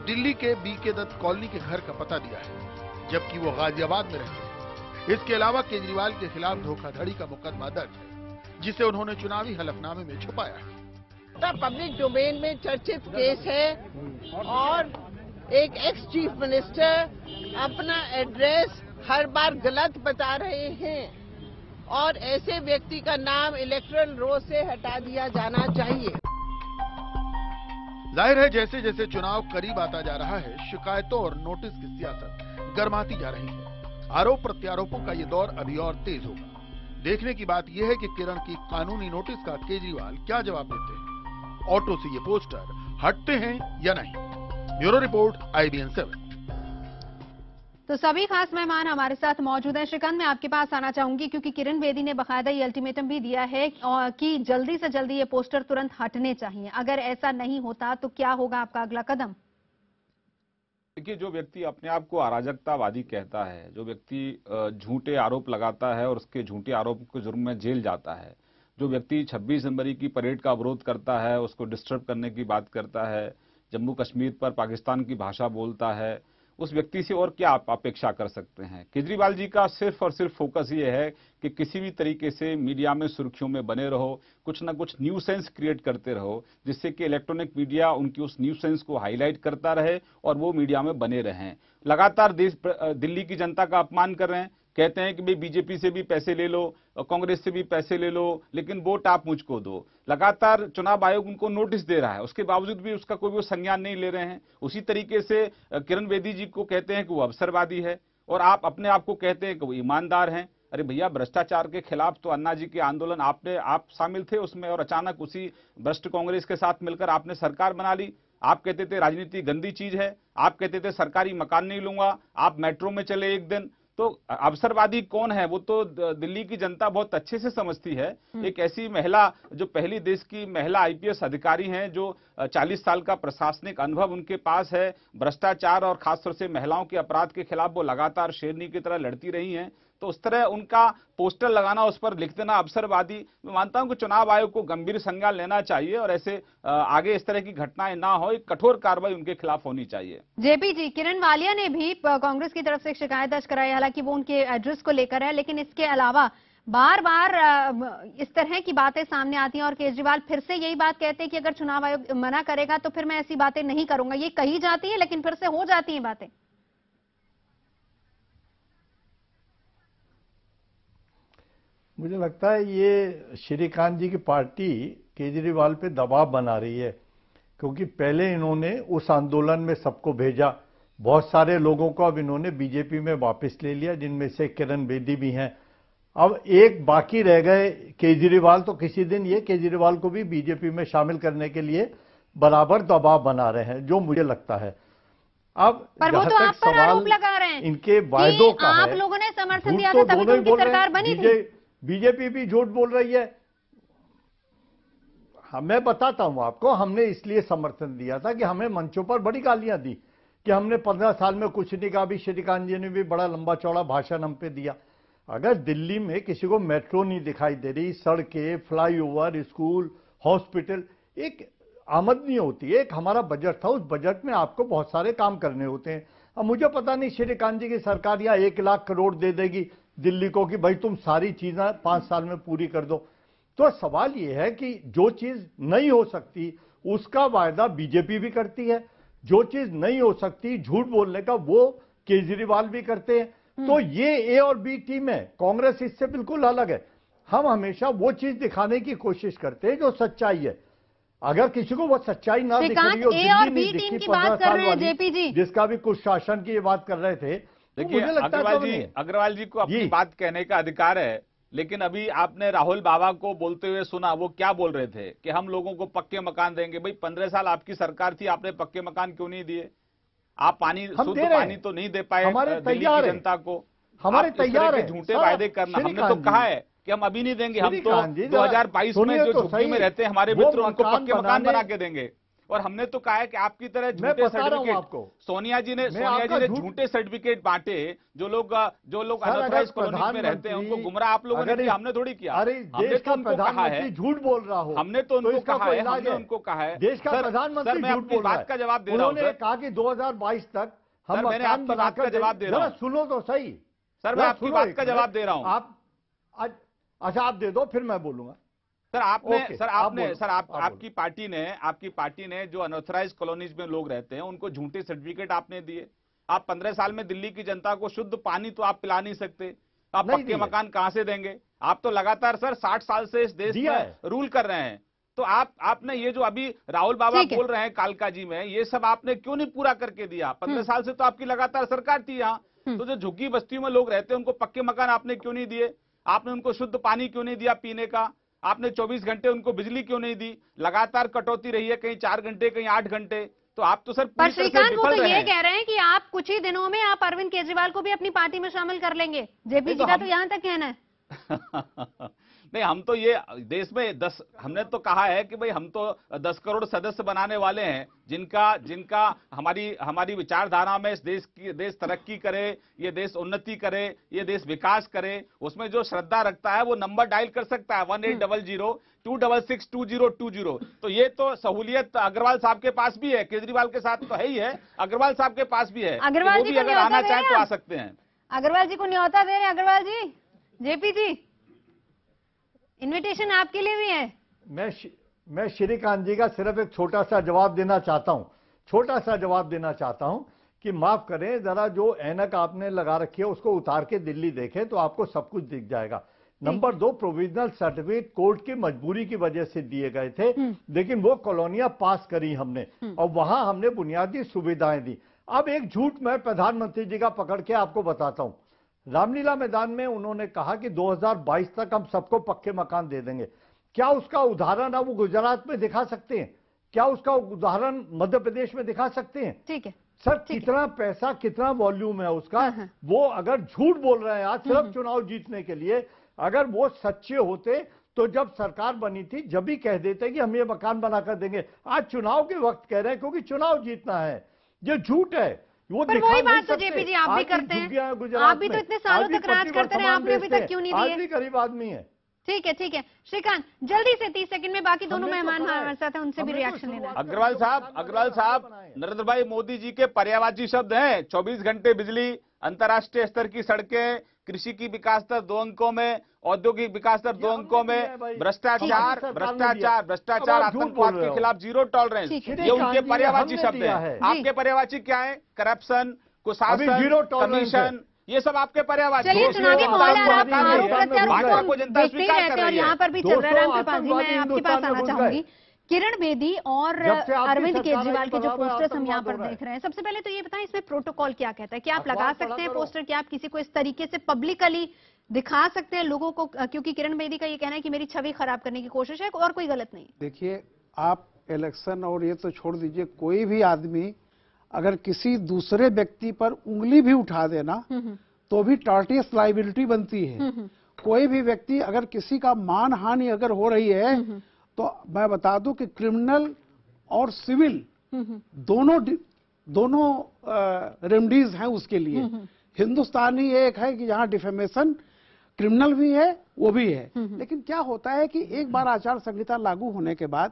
दिल्ली के बीके दत्त कॉलोनी के घर का पता दिया है, जबकि वो गाजियाबाद में रहते हैं। इसके अलावा केजरीवाल के खिलाफ धोखाधड़ी का मुकदमा दर्ज है, जिसे उन्होंने चुनावी हलफनामे में छुपाया है। पब्लिक डोमेन में चर्चित केस है और एक एक्स चीफ मिनिस्टर अपना एड्रेस हर बार गलत बता रहे हैं और ऐसे व्यक्ति का नाम इलेक्टोरल रोल से हटा दिया जाना चाहिए। जाहिर है, जैसे जैसे चुनाव करीब आता जा रहा है, शिकायतों और नोटिस की सियासत गर्माती जा रही है। आरोप प्रत्यारोपों का ये दौर अभी और तेज होगा। देखने की बात यह है कि किरण की कानूनी नोटिस का केजरीवाल क्या जवाब देते हैं। ऑटो से ये पोस्टर हटते हैं या नहीं? Bureau report, IBN 7। तो सभी खास मेहमान हमारे साथ मौजूद हैं। श्रीकांत, मैं आपके पास आना चाहूंगी क्योंकि किरण बेदी ने बाकायदा ये अल्टीमेटम भी दिया है कि जल्दी से जल्दी ये पोस्टर तुरंत हटने चाहिए। अगर ऐसा नहीं होता तो क्या होगा आपका अगला कदम? देखिए, जो व्यक्ति अपने आप को अराजकतावादी कहता है, जो व्यक्ति झूठे आरोप लगाता है और उसके झूठे आरोप के जुर्म में जेल जाता है, जो व्यक्ति 26 जनवरी की परेड का विरोध करता है, उसको डिस्टर्ब करने की बात करता है, जम्मू कश्मीर पर पाकिस्तान की भाषा बोलता है, उस व्यक्ति से और क्या आप अपेक्षा कर सकते हैं। केजरीवाल जी का सिर्फ और सिर्फ फोकस ये है कि किसी भी तरीके से मीडिया में सुर्खियों में बने रहो, कुछ ना कुछ न्यूसेंस क्रिएट करते रहो, जिससे कि इलेक्ट्रॉनिक मीडिया उनकी उस न्यूसेंस को हाईलाइट करता रहे और वो मीडिया में बने रहें। लगातार दिल्ली की जनता का अपमान कर रहे हैं, कहते हैं कि भाई बीजेपी से भी पैसे ले लो, कांग्रेस से भी पैसे ले लो, लेकिन वोट आप मुझको दो। लगातार चुनाव आयोग उनको नोटिस दे रहा है, उसके बावजूद भी उसका कोई वो संज्ञान नहीं ले रहे हैं। उसी तरीके से किरण बेदी जी को कहते हैं कि वो अवसरवादी है और आप अपने आप को कहते हैं कि वो ईमानदार हैं। अरे भैया, भ्रष्टाचार के खिलाफ तो अन्ना जी के आंदोलन आप शामिल थे उसमें, और अचानक उसी भ्रष्ट कांग्रेस के साथ मिलकर आपने सरकार बना ली। आप कहते थे राजनीति गंदी चीज है, आप कहते थे सरकारी मकान नहीं लूंगा, आप मेट्रो में चले एक दिन। तो अवसरवादी कौन है वो तो दिल्ली की जनता बहुत अच्छे से समझती है। एक ऐसी महिला जो पहली देश की महिला आईपीएस अधिकारी हैं, जो 40 साल का प्रशासनिक अनुभव उनके पास है, भ्रष्टाचार और खासतौर से महिलाओं के अपराध के खिलाफ वो लगातार शेरनी की तरह लड़ती रही हैं। तो उस तरह उनका पोस्टर लगाना, उस पर लिख देना अवसरवादी, मैं मानता हूं कि चुनाव आयोग को गंभीर संज्ञान लेना चाहिए और ऐसे आगे इस तरह की घटनाएं ना हो, एक कठोर कार्रवाई उनके खिलाफ होनी चाहिए। जेपी जी, किरण वालिया ने भी कांग्रेस की तरफ से शिकायत दर्ज कराई, हालांकि वो उनके एड्रेस को लेकर है, लेकिन इसके अलावा बार बार इस तरह की बातें सामने आती हैं और केजरीवाल फिर से यही बात कहते हैं कि अगर चुनाव आयोग मना करेगा तो फिर मैं ऐसी बातें नहीं करूंगा। ये कही जाती है लेकिन फिर से हो जाती हैं बातें। मुझे लगता है ये श्रीकांत जी की पार्टी केजरीवाल पे दबाव बना रही है, क्योंकि पहले इन्होंने उस आंदोलन में सबको भेजा, बहुत सारे लोगों को अब इन्होंने बीजेपी में वापस ले लिया, जिनमें से किरण बेदी भी हैं। अब एक बाकी रह गए केजरीवाल, तो किसी दिन ये केजरीवाल को भी बीजेपी में शामिल करने के लिए बराबर दबाव बना रहे हैं, जो मुझे लगता है। अब पर वो तो आप पर आरोप लगा रहे हैं इनके वायदों का आप लोगों ने समर्थन दिया था, तभी तो उनकी सरकार बनी थी। बीजेपी भी झूठ बोल रही है। मैं बताता हूं आपको, हमने इसलिए समर्थन दिया था कि हमें मंचों पर बड़ी गालियां दी कि हमने 15 साल में कुछ नहीं कहा। अभी श्रीकांत जी ने भी बड़ा लंबा चौड़ा भाषण हम पे दिया। अगर दिल्ली में किसी को मेट्रो नहीं दिखाई दे रही, सड़कें, फ्लाईओवर, स्कूल, हॉस्पिटल, एक आमदनी होती है, एक हमारा बजट था, उस बजट में आपको बहुत सारे काम करने होते हैं। अब मुझे पता नहीं श्रीकांत जी की सरकार या 1 लाख करोड़ दे देगी दिल्ली को कि भाई तुम सारी चीजें 5 साल में पूरी कर दो। तो सवाल यह है कि जो चीज नहीं हो सकती उसका वायदा बीजेपी भी करती है, जो चीज नहीं हो सकती झूठ बोलने का वो केजरीवाल भी करते हैं। तो ये ए और बी टीम है, कांग्रेस इससे बिल्कुल अलग है। हम हमेशा वो चीज दिखाने की कोशिश करते हैं जो सच्चाई है। अगर किसी को वो सच्चाई ना दिख रही हो, ए और बी टीम की बात कर रहे हैं जेपी जी, जिसका भी कुछ शासन की ये बात कर रहे थे। देखिए अग्रवाल जी को अपनी बात कहने का अधिकार है, लेकिन अभी आपने राहुल बाबा को बोलते हुए सुना, वो क्या बोल रहे थे कि हम लोगों को पक्के मकान देंगे। भाई 15 साल आपकी सरकार थी, आपने पक्के मकान क्यों नहीं दिए? आप शुद्ध पानी तो नहीं दे पाए दिल्ली की जनता को। हमारे तैयार है झूठे वायदे करना। हमने तो कहा है कि हम अभी नहीं देंगे, हम तो 2022 में जो झुग्गी में रहते हैं हमारे मित्र, उनको पक्के मकान बना के देंगे। और हमने तो कहा है कि आपकी तरह झूठे सर्टिफिकेट, सोनिया जी ने झूठे सर्टिफिकेट बांटे, जो लोग अनऑथराइज्ड कॉलोनी में रहते हैं उनको गुमराह आप लोगों ने किया, हमने थोड़ी किया। हमने तो उनको कहा है झूठ बोल रहा हो, हमने तो उनको कहा है, हमने उनको कहा है। देश का प्रधानमंत्री मैं अपनी बात का जवाब दे रहा हूँ। उन्होंने कहा कि 2022 तक हम मैंने आपकी बात का जवाब दे रहा हूँ। सुनो तो सही सर, मैं आपकी बात का जवाब दे रहा हूँ। आप अच्छा आप दे दो, फिर मैं बोलूंगा। आपकी पार्टी ने जो अनऑथराइज्ड कॉलोनीज में लोग रहते हैं उनको झूठे सर्टिफिकेट आपने दिए। आप 15 साल में दिल्ली की जनता को शुद्ध पानी तो आप पिला नहीं सकते, आप पक्के मकान कहां से देंगे? आप तो लगातार सर 60 साल से इस देश में रूल कर रहे हैं। तो आपने ये जो अभी राहुल बाबा बोल रहे हैं कालका जी में, ये सब आपने क्यों नहीं पूरा करके दिया? 15 साल से तो आपकी लगातार सरकार थी यहाँ। तो जो झुग्गी बस्तियों में लोग रहते हैं उनको पक्के मकान आपने क्यों नहीं दिए? आपने उनको शुद्ध पानी क्यों नहीं दिया पीने का? आपने 24 घंटे उनको बिजली क्यों नहीं दी? लगातार कटौती रही है, कहीं 4 घंटे कहीं 8 घंटे। तो आप तो सर पर श्रीकांत वो तो ये कह रहे हैं कि आप कुछ ही दिनों में आप अरविंद केजरीवाल को भी अपनी पार्टी में शामिल कर लेंगे। जेपी जी का तो यहाँ तक कहना है। नहीं, हम तो ये देश में 10, हमने तो कहा है कि भाई हम तो 10 करोड़ सदस्य बनाने वाले हैं, जिनका हमारी विचारधारा में देश तरक्की करे, ये देश उन्नति करे, ये देश विकास करे, उसमें जो श्रद्धा रखता है वो नंबर डायल कर सकता है 1800-266-2020। तो ये तो सहूलियत अग्रवाल साहब के पास भी है, केजरीवाल के साथ तो है ही है, अग्रवाल साहब के पास भी है। अग्रवाल जी भी अगर आना चाहे तो आ सकते हैं। अग्रवाल जी को न्योता दे रहे हैं। अग्रवाल जी, जेपी जी, इनविटेशन आपके लिए भी है। मैं श्रीकांत जी का सिर्फ एक छोटा सा जवाब देना चाहता हूं कि माफ करें, जरा जो ऐनक आपने लगा रखी है उसको उतार के दिल्ली देखें तो आपको सब कुछ दिख जाएगा। नंबर 2, प्रोविजनल सर्टिफिकेट कोर्ट की मजबूरी की वजह से दिए गए थे, लेकिन वो कॉलोनियां पास करी हमने और वहां हमने बुनियादी सुविधाएं दी। अब एक झूठ मैं प्रधानमंत्री जी का पकड़ के आपको बताता हूं। रामलीला मैदान में उन्होंने कहा कि 2022 तक हम सबको पक्के मकान दे देंगे। क्या उसका उदाहरण अब वो गुजरात में दिखा सकते हैं? क्या उसका उदाहरण मध्य प्रदेश में दिखा सकते हैं? ठीक है सर, कितना पैसा, कितना वॉल्यूम है उसका। वो अगर झूठ बोल रहे हैं आज सिर्फ चुनाव जीतने के लिए, अगर वो सच्चे होते तो जब सरकार बनी थी जब भी कह देते कि हम ये मकान बनाकर देंगे। आज चुनाव के वक्त कह रहे हैं क्योंकि चुनाव जीतना है। ये झूठ है। वो पर वही बात तो जेपी जी आप भी करते हैं, आप भी तो इतने सालों तक राज करते रहे, आपने अभी तक क्यों नहीं दिए? आज भी गरीब आदमी है। ठीक है श्रीकांत, जल्दी से 30 सेकंड में, बाकी दोनों मेहमान हमारे साथ हैं, उनसे भी रिएक्शन लेना है। अग्रवाल साहब, नरेंद्र भाई मोदी जी के पर्यायवाची शब्द हैं 24 घंटे बिजली, अंतर्राष्ट्रीय स्तर की सड़कें, कृषि की विकास दर 2 अंकों में, औद्योगिक विकास दर 2 अंकों में, भ्रष्टाचार, आतंकवाद के खिलाफ 0 टॉलरेंस, ये उनके पर्यायवाची शब्द हैं। आपके पर्यायवाची क्या है? करप्शन, कुशासन, कमीशन, ये सब आपके पर्यायवाची। चलिए, चुनावी माहौल है, आप आरोप प्रत्यारोप देखते ही रहते हैं और यहाँ पर भी चल रहा है। रामकृपाल जी, मैं आपके पास आना चाहूंगी। किरण बेदी और अरविंद केजरीवाल के जो पोस्टर्स हम यहाँ पर देख रहे हैं, सबसे पहले तो ये बताएं इसमें प्रोटोकॉल क्या कहता है? क्या आप लगा सकते हैं पोस्टर? क्या आप किसी को इस तरीके से पब्लिकली दिखा सकते हैं लोगों को? क्योंकि किरण बेदी का ये कहना है कि मेरी छवि खराब करने की कोशिश है और कोई गलत नहीं। देखिए, आप इलेक्शन और ये तो छोड़ दीजिए, कोई भी आदमी अगर किसी दूसरे व्यक्ति पर उंगली भी उठा देना तो भी टॉर्टियस लाइबिलिटी बनती है। कोई भी व्यक्ति अगर किसी का मान हानि अगर हो रही है तो मैं बता दूं कि क्रिमिनल और सिविल दोनों रेमडीज हैं उसके लिए। हिंदुस्तान ही एक है कि जहां डिफेमेशन क्रिमिनल भी है, वो भी है। लेकिन क्या होता है कि एक बार आचार संहिता लागू होने के बाद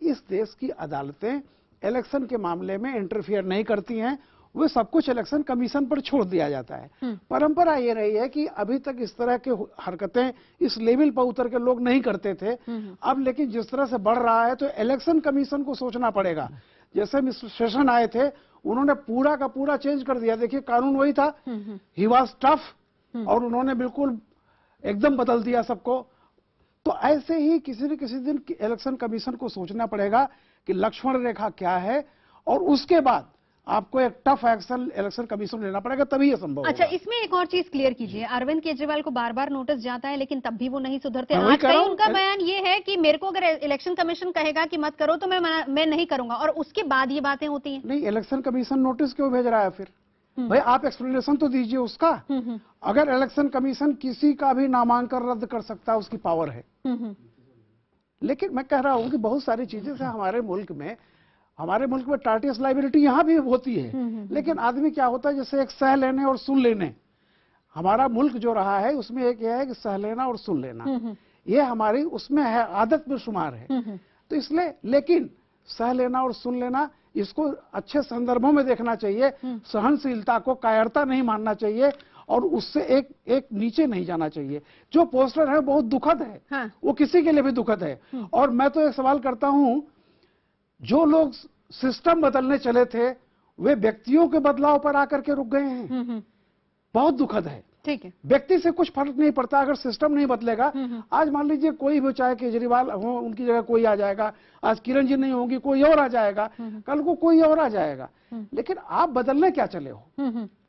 इस देश की अदालतें इलेक्शन के मामले में इंटरफियर नहीं करती हैं, वो सब कुछ इलेक्शन कमीशन पर छोड़ दिया जाता है। परंपरा ये रही है कि अभी तक इस तरह के हरकतें इस लेवल पर उतर के लोग नहीं करते थे। अब लेकिन जिस तरह से बढ़ रहा है तो इलेक्शन कमीशन को सोचना पड़ेगा। जैसे मिस्टर सेशन आए थे, उन्होंने पूरा का पूरा चेंज कर दिया। देखिए, कानून वही था, ही वाज टफ, और उन्होंने बिल्कुल एकदम बदल दिया सबको। तो ऐसे ही किसी न किसी दिन इलेक्शन कमीशन को सोचना पड़ेगा कि लक्ष्मण रेखा क्या है, और उसके बाद आपको एक टफ एक्शन इलेक्शन कमीशन लेना पड़ेगा, तभी ये संभव होगा। अच्छा, इसमें एक और चीज क्लियर कीजिए। अरविंद केजरीवाल को बार बार नोटिस जाता है लेकिन तब भी वो नहीं सुधरते। आज कहीं उनका बयान ये है कि मेरे को अगर इलेक्शन कमीशन कहेगा कि मत करो तो मैं नहीं करूंगा, और उसके बाद ये बातें होती हैं। नहीं, इलेक्शन कमीशन नोटिस क्यों भेज रहा है फिर? भाई आप एक्सप्लेनेशन तो दीजिए उसका। अगर इलेक्शन कमीशन किसी का भी नामांकन रद्द कर सकता है, उसकी पावर है। लेकिन मैं कह रहा हूं कि बहुत सारी चीजें से हमारे मुल्क में टार्टियस लाइबिलिटी यहाँ भी होती है। लेकिन आदमी क्या होता है, जैसे एक सह लेने और सुन लेने, हमारा मुल्क जो रहा है उसमें एक यह है कि सह लेना और सुन लेना, ये हमारी उसमें है, आदत में शुमार है। तो इसलिए, लेकिन सह लेना और सुन लेना, इसको अच्छे संदर्भों में देखना चाहिए। सहनशीलता को कायरता नहीं मानना चाहिए और उससे एक नीचे नहीं जाना चाहिए। जो पोस्टर है बहुत दुखद है। हाँ। वो किसी के लिए भी दुखद है। और मैं तो एक सवाल करता हूं, जो लोग सिस्टम बदलने चले थे वे व्यक्तियों के बदलाव पर आकर के रुक गए हैं। बहुत दुखद है। ठीक है, व्यक्ति से कुछ फर्क नहीं पड़ता अगर सिस्टम नहीं बदलेगा। आज मान लीजिए कोई भी, चाहे केजरीवाल हो, उनकी जगह कोई आ जाएगा। आज किरण जी नहीं होंगी, कोई और आ जाएगा, कल को कोई और आ जाएगा। लेकिन आप बदलने क्या चले हो?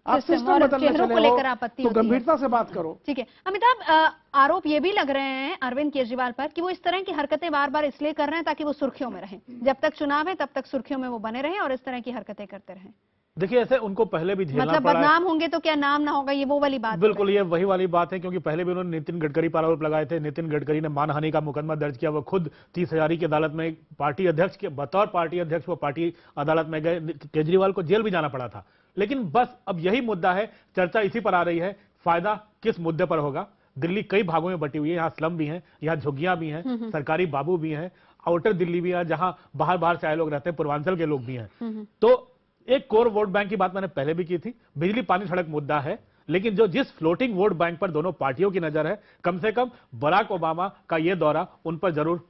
आप सिस्टम बदलने चले हो तो गंभीरता से बात करो। ठीक है अमिताभ, आरोप ये भी लग रहे हैं अरविंद केजरीवाल पर कि वो इस तरह की हरकतें बार बार इसलिए कर रहे हैं ताकि वो सुर्खियों में रहें। जब तक चुनाव है तब तक सुर्खियों में वो बने रहें और इस तरह की हरकतें करते रहें। देखिए ऐसे उनको पहले भी झेलना मतलब पड़ा बदनाम होंगे तो क्या नाम ना होगा, ये वो वाली बात। बिल्कुल ये वही वाली बात है, क्योंकि पहले भी उन्होंने नितिन गडकरी पर आरोप लगाए थे। नितिन गडकरी ने मानहानि का मुकदमा दर्ज किया, वो खुद 30,000 की अदालत में पार्टी अध्यक्ष के बतौर पार्टी अध्यक्ष वो पार्टी अदालत में गए। केजरीवाल को जेल भी जाना पड़ा था। लेकिन बस अब यही मुद्दा है, चर्चा इसी पर आ रही है, फायदा किस मुद्दे पर होगा। दिल्ली कई भागों में बटी हुई है, यहाँ स्लम भी हैं, यहाँ झुग्गियां भी हैं, सरकारी बाबू भी हैं, आउटर दिल्ली भी है जहां बाहर से आए लोग रहते हैं, पूर्वांचल के लोग भी हैं। तो एक कोर वोट बैंक की बात मैंने पहले भी की थी। बिजली पानी सड़क मुद्दा है, लेकिन जो जिस फ्लोटिंग वोट बैंक पर दोनों पार्टियों की नजर है, कम से कम बराक ओबामा का यह दौरा उन पर जरूर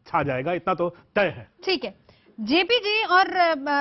छा जाएगा, इतना तो तय है। ठीक है, जेपी जी और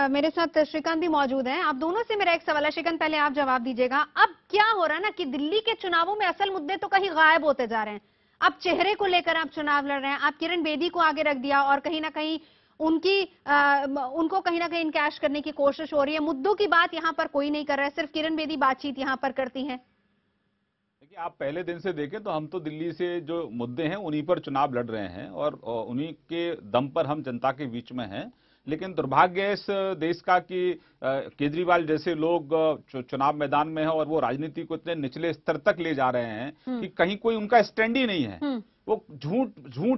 मेरे साथ श्रीकांत भी मौजूद हैं। आप दोनों से मेरा एक सवाल है, श्रीकांत पहले आप जवाब दीजिएगा। अब क्या हो रहा है ना कि दिल्ली के चुनावों में असल मुद्दे तो कहीं गायब होते जा रहे हैं। अब चेहरे को लेकर आप चुनाव लड़ रहे हैं, आप किरण बेदी को आगे रख दिया और कहीं ना कहीं उनको कहीं ना कहीं इनकैश करने की कोशिश हो रही है। मुद्दों की बात यहां पर कोई नहीं कर रहा है, सिर्फ किरण बेदी बातचीत यहां पर करती हैं। देखिए आप पहले दिन से देखें तो हम तो दिल्ली से जो मुद्दे हैं उन्हीं पर चुनाव लड़ रहे हैं और उन्हीं के दम पर हम जनता के बीच में हैं। लेकिन दुर्भाग्य इस देश का कि केजरीवाल जैसे लोग चुनाव मैदान में हैं और वो राजनीति को इतने निचले स्तर तक ले जा रहे हैं कि कहीं कोई उनका स्टैंड ही नहीं है। वो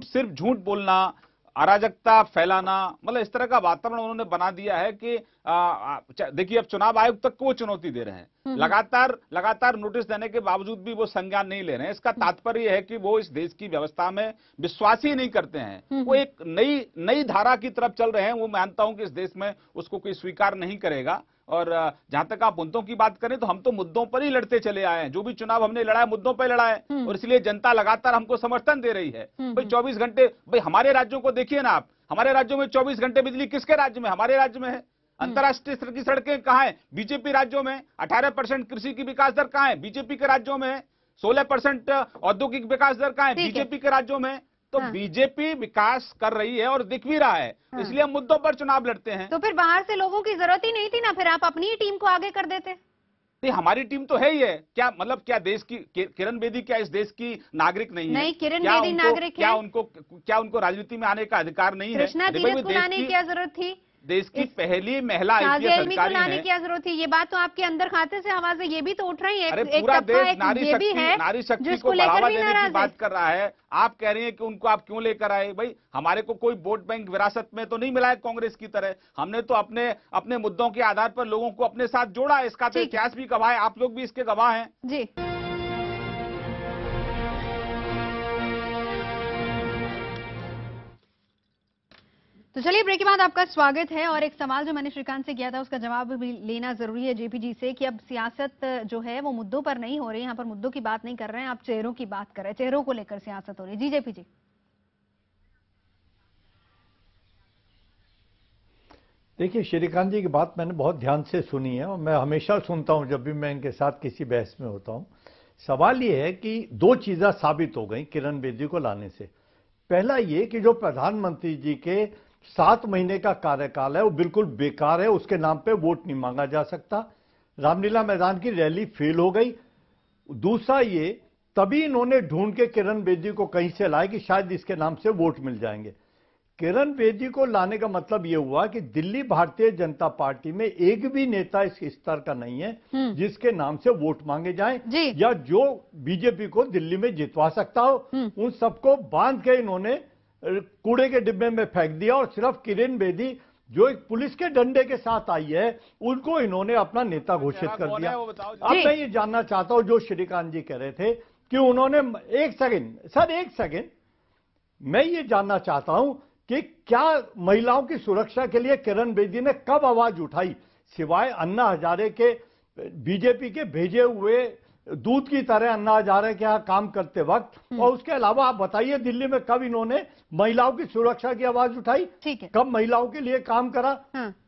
सिर्फ झूठ बोलना, अराजकता फैलाना, मतलब इस तरह का वातावरण उन्होंने बना दिया है कि देखिए अब चुनाव आयोग तक को वो चुनौती दे रहे हैं। लगातार नोटिस देने के बावजूद भी वो संज्ञान नहीं ले रहे हैं। इसका तात्पर्य है कि वो इस देश की व्यवस्था में विश्वास ही नहीं करते हैं। वो एक नई धारा की तरफ चल रहे हैं। वो मानता हूं कि इस देश में उसको कोई स्वीकार नहीं करेगा। और जहां तक आप मुद्दों की बात करें तो हम तो मुद्दों पर ही लड़ते चले आए हैं। जो भी चुनाव हमने लड़ा है मुद्दों पर लड़ा है और इसलिए जनता लगातार हमको समर्थन दे रही है। भाई 24 घंटे, भाई हमारे राज्यों को देखिए ना आप, हमारे राज्यों में 24 घंटे बिजली किसके राज्य में? हमारे राज्य में है। अंतर्राष्ट्रीय स्तर की सड़कें कहां है? बीजेपी राज्यों में। 18% कृषि की विकास दर कहां है? बीजेपी के राज्यों में है। 16% औद्योगिक विकास दर कहां है? बीजेपी के राज्यों में। तो बीजेपी विकास कर रही है और दिख भी रहा है, इसलिए हम मुद्दों पर चुनाव लड़ते हैं। तो फिर बाहर से लोगों की जरूरत ही नहीं थी ना, फिर आप अपनी ही टीम को आगे कर देते। नहीं, हमारी टीम तो है ही है। क्या मतलब क्या देश की किरण बेदी क्या इस देश की नागरिक नहीं है? नहीं, किरण बेदी नागरिक है। क्या उनको राजनीति में आने का अधिकार नहीं है? कृष्णा तीरथ को लाने की क्या जरूरत थी? देश की पहली महिला IPS अधिकारी को लाने की क्या जरूरत थी? ये बात तो आपके अंदर खाते से आवाज है, ये भी तो उठ रही है। पूरा देश नारी शक्ति को बढ़ावा देने की बात कर रहा है। आप कह रही हैं कि उनको आप क्यों लेकर आए? भाई हमारे को कोई वोट बैंक विरासत में तो नहीं मिला है कांग्रेस की तरह। हमने तो अपने मुद्दों के आधार पर लोगों को अपने साथ जोड़ा है। इसका तो इतिहास भी गवाह है, आप लोग भी इसके गवाह हैं। जी तो चलिए ब्रेक के बाद आपका स्वागत है। और एक सवाल जो मैंने श्रीकांत से किया था उसका जवाब भी लेना जरूरी है जेपी जी से कि अब सियासत जो है वो मुद्दों पर नहीं हो रही है। यहाँ पर मुद्दों की बात नहीं कर रहे हैं, आप चेहरों की बात कर रहे हैं, चेहरों को लेकर सियासत हो रही है। जी जेपी जी। देखिए श्रीकांत जी की बात मैंने बहुत ध्यान से सुनी है और मैं हमेशा सुनता हूं जब भी मैं इनके साथ किसी बहस में होता हूं। सवाल ये है कि दो चीजें साबित हो गई किरण बेदी को लाने से। पहला ये कि जो प्रधानमंत्री जी के 7 महीने का कार्यकाल है वो बिल्कुल बेकार है, उसके नाम पे वोट नहीं मांगा जा सकता। रामलीला मैदान की रैली फेल हो गई। दूसरा ये तभी इन्होंने ढूंढ के किरण बेदी को कहीं से लाए कि शायद इसके नाम से वोट मिल जाएंगे। किरण बेदी को लाने का मतलब यह हुआ कि दिल्ली भारतीय जनता पार्टी में एक भी नेता इस स्तर का नहीं है जिसके नाम से वोट मांगे जाएं या जो बीजेपी को दिल्ली में जितवा सकता हो। उन सबको बांध के इन्होंने कूड़े के डिब्बे में फेंक दिया और सिर्फ किरण बेदी जो एक पुलिस के डंडे के साथ आई है उनको इन्होंने अपना नेता घोषित कर दिया। अब मैं ये जानना चाहता हूं जो श्रीकांत जी कह रहे थे कि उन्होंने एक सेकंड मैं ये जानना चाहता हूं कि क्या महिलाओं की सुरक्षा के लिए किरण बेदी ने कब आवाज उठाई सिवाय अन्ना हजारे के बीजेपी के भेजे हुए दूध की तरह अन्ना हजारे के यहाँ काम करते वक्त। और उसके अलावा आप बताइए दिल्ली में कब इन्होंने महिलाओं की सुरक्षा की आवाज उठाई? ठीक है, कब महिलाओं के लिए काम करा?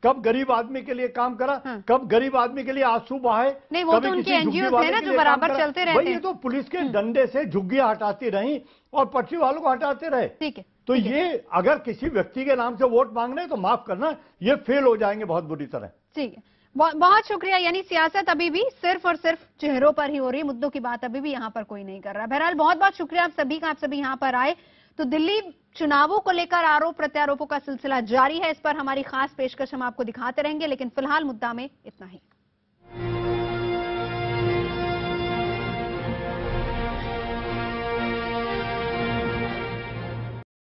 कब गरीब आदमी के लिए काम करा? कब गरीब आदमी के लिए आंसू बहाए? नहीं, वो तो उनके एनजीओ है ना जो बराबर चलते रहते हैं। ये तो पुलिस के डंडे से झुग्गियां हटाती रही और पटरी वालों को हटाते रहे। ठीक है, तो ये अगर किसी व्यक्ति के नाम से वोट मांगने तो माफ करना, ये फेल हो जाएंगे बहुत बुरी तरह। ठीक है, बहुत शुक्रिया। यानी सियासत अभी भी सिर्फ और सिर्फ चेहरों पर ही हो रही है, मुद्दों की बात अभी भी यहाँ पर कोई नहीं कर रहा। बहरहाल बहुत बहुत शुक्रिया आप सभी का, आप सभी यहाँ पर आए। तो दिल्ली चुनावों को लेकर आरोप प्रत्यारोपों का सिलसिला जारी है। इस पर हमारी खास पेशकश हम आपको दिखाते रहेंगे, लेकिन फिलहाल मुद्दा में इतना ही।